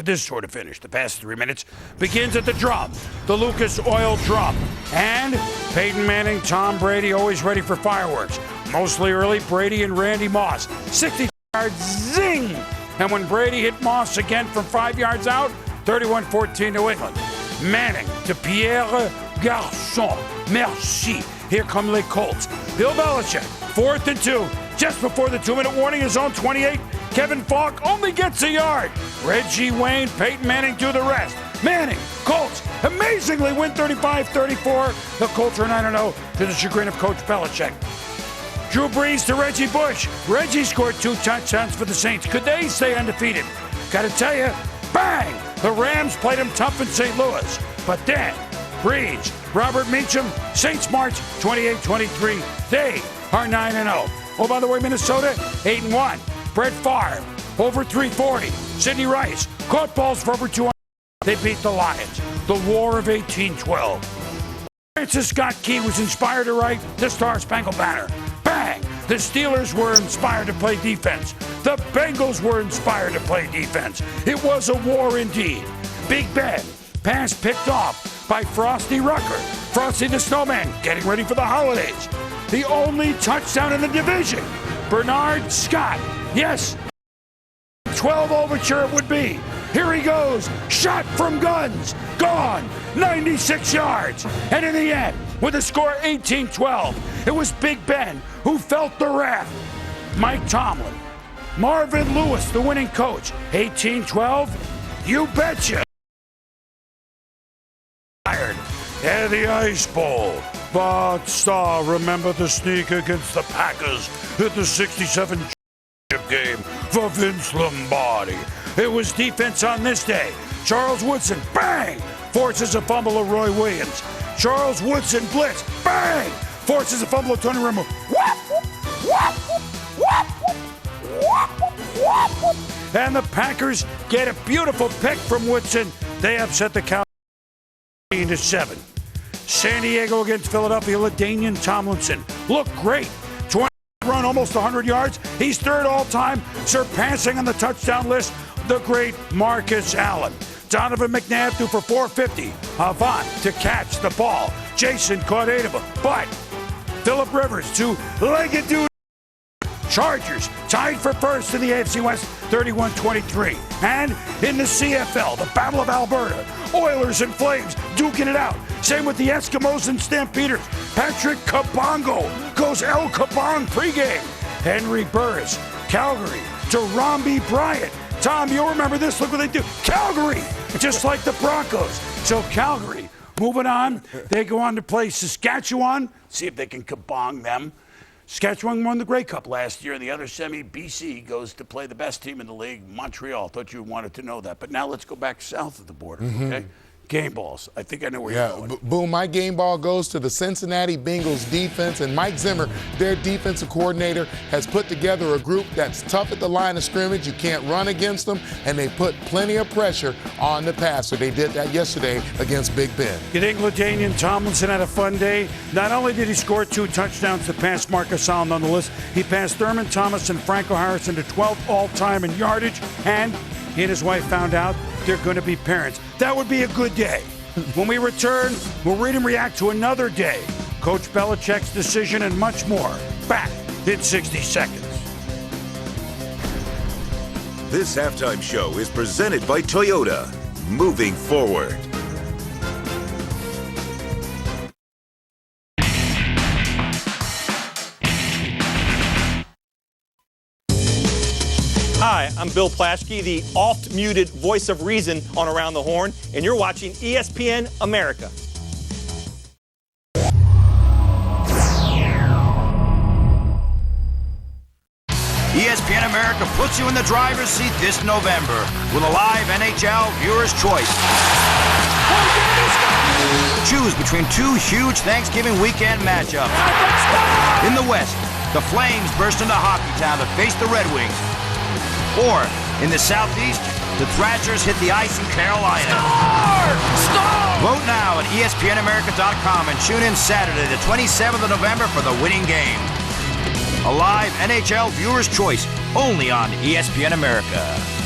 this sort of finish. The past 3 minutes begins at the drum, the Lucas Oil drum. And Peyton Manning, Tom Brady, always ready for fireworks. Mostly early, Brady and Randy Moss. 60 yards, zing! And when Brady hit Moss again from 5 yards out, 31-14 New England. Manning to Pierre Garçon. Merci. Here come les Colts. Bill Belichick, 4th and 2. Just before the 2-minute warning, his own 28. Kevin Falk only gets a yard. Reggie Wayne, Peyton Manning do the rest. Manning, Colts, amazingly win 35-34. The Colts are 9-0 to the chagrin of Coach Belichick. Drew Brees to Reggie Bush. Reggie scored 2 touchdowns for the Saints. Could they stay undefeated? Got to tell you, bang! The Rams played them tough in St. Louis. But then, Brees, Robert Meacham, Saints march 28-23. They are 9-0. Oh, by the way, Minnesota, 8-1. Brett Favre, over 340. Sidney Rice, caught balls for over 200. They beat the Lions. The War of 1812. Francis Scott Key was inspired to write the Star Spangled Banner. Bang! The Steelers were inspired to play defense. The Bengals were inspired to play defense. It was a war indeed. Big Ben, pass picked off by Frosty Rucker. Frosty the Snowman getting ready for the holidays. The only touchdown in the division. Bernard Scott. Yes, 12 overture it would be. Here he goes, shot from guns, gone, 96 yards. And in the end, with the score 18-12, it was Big Ben who felt the wrath. Mike Tomlin, Marvin Lewis, the winning coach, 18-12, you betcha. And the Ice Bowl. But Star, remember the sneak against the Packers at the 67 game for Vince Lombardi. It was defense on this day. Charles Woodson, bang, forces a fumble of Roy Williams. Charles Woodson blitz, bang, forces a fumble of Tony Romo. And the Packers get a beautiful pick from Woodson. They upset the Cowboys 18-7. San Diego against Philadelphia, LaDainian Tomlinson looked great. 20 run, almost 100 yards. He's 3rd all-time, surpassing on the touchdown list the great Marcus Allen. Donovan McNabb threw for 450. Avant to catch the ball. Jason caught 8 of them. But Phillip Rivers, 2-legged dude. Chargers tied for first in the AFC West, 31-23. And in the CFL, the Battle of Alberta, Oilers and Flames duking it out. Same with the Eskimos and Stampeders. Patrick Kabongo goes El Kabong pregame. Henry Burris, Calgary to Romby Bryant. Tom, you'll remember this. Look what they do. Calgary, just like the Broncos. So Calgary, moving on. They go on to play Saskatchewan. See if they can kabong them. Saskatchewan won the Grey Cup last year. In the other semi, BC goes to play the best team in the league, Montreal. Thought you wanted to know that. But now let's go back south of the border, okay? Game balls. I think I know where you're going. Boom, my game ball goes to the Cincinnati Bengals defense, and Mike Zimmer, their defensive coordinator, has put together a group that's tough at the line of scrimmage. You can't run against them, and they put plenty of pressure on the passer. They did that yesterday against Big Ben. You think LaDainian Tomlinson had a fun day? Not only did he score 2 touchdowns to pass Marcus Allen on the list, he passed Thurman Thomas and Franco Harrison to 12th all-time in yardage, and he and his wife found out they're going to be parents. That would be a good day. When we return, we'll read and react to another day, Coach Belichick's decision, and much more. Back in 60 seconds. This halftime show is presented by Toyota. Moving forward. Hi, I'm Bill Plaschke, the oft-muted voice of reason on Around the Horn, and you're watching ESPN America. ESPN America puts you in the driver's seat this November with a live NHL Viewer's Choice. Choose between two huge Thanksgiving weekend matchups. In the West, the Flames burst into Hockeytown to face the Red Wings. Or, in the Southeast, the Thrashers hit the ice in Carolina. Vote now at espnamerica.com and tune in Saturday, the 27th of November for the winning game. A live NHL Viewer's Choice, only on ESPN America.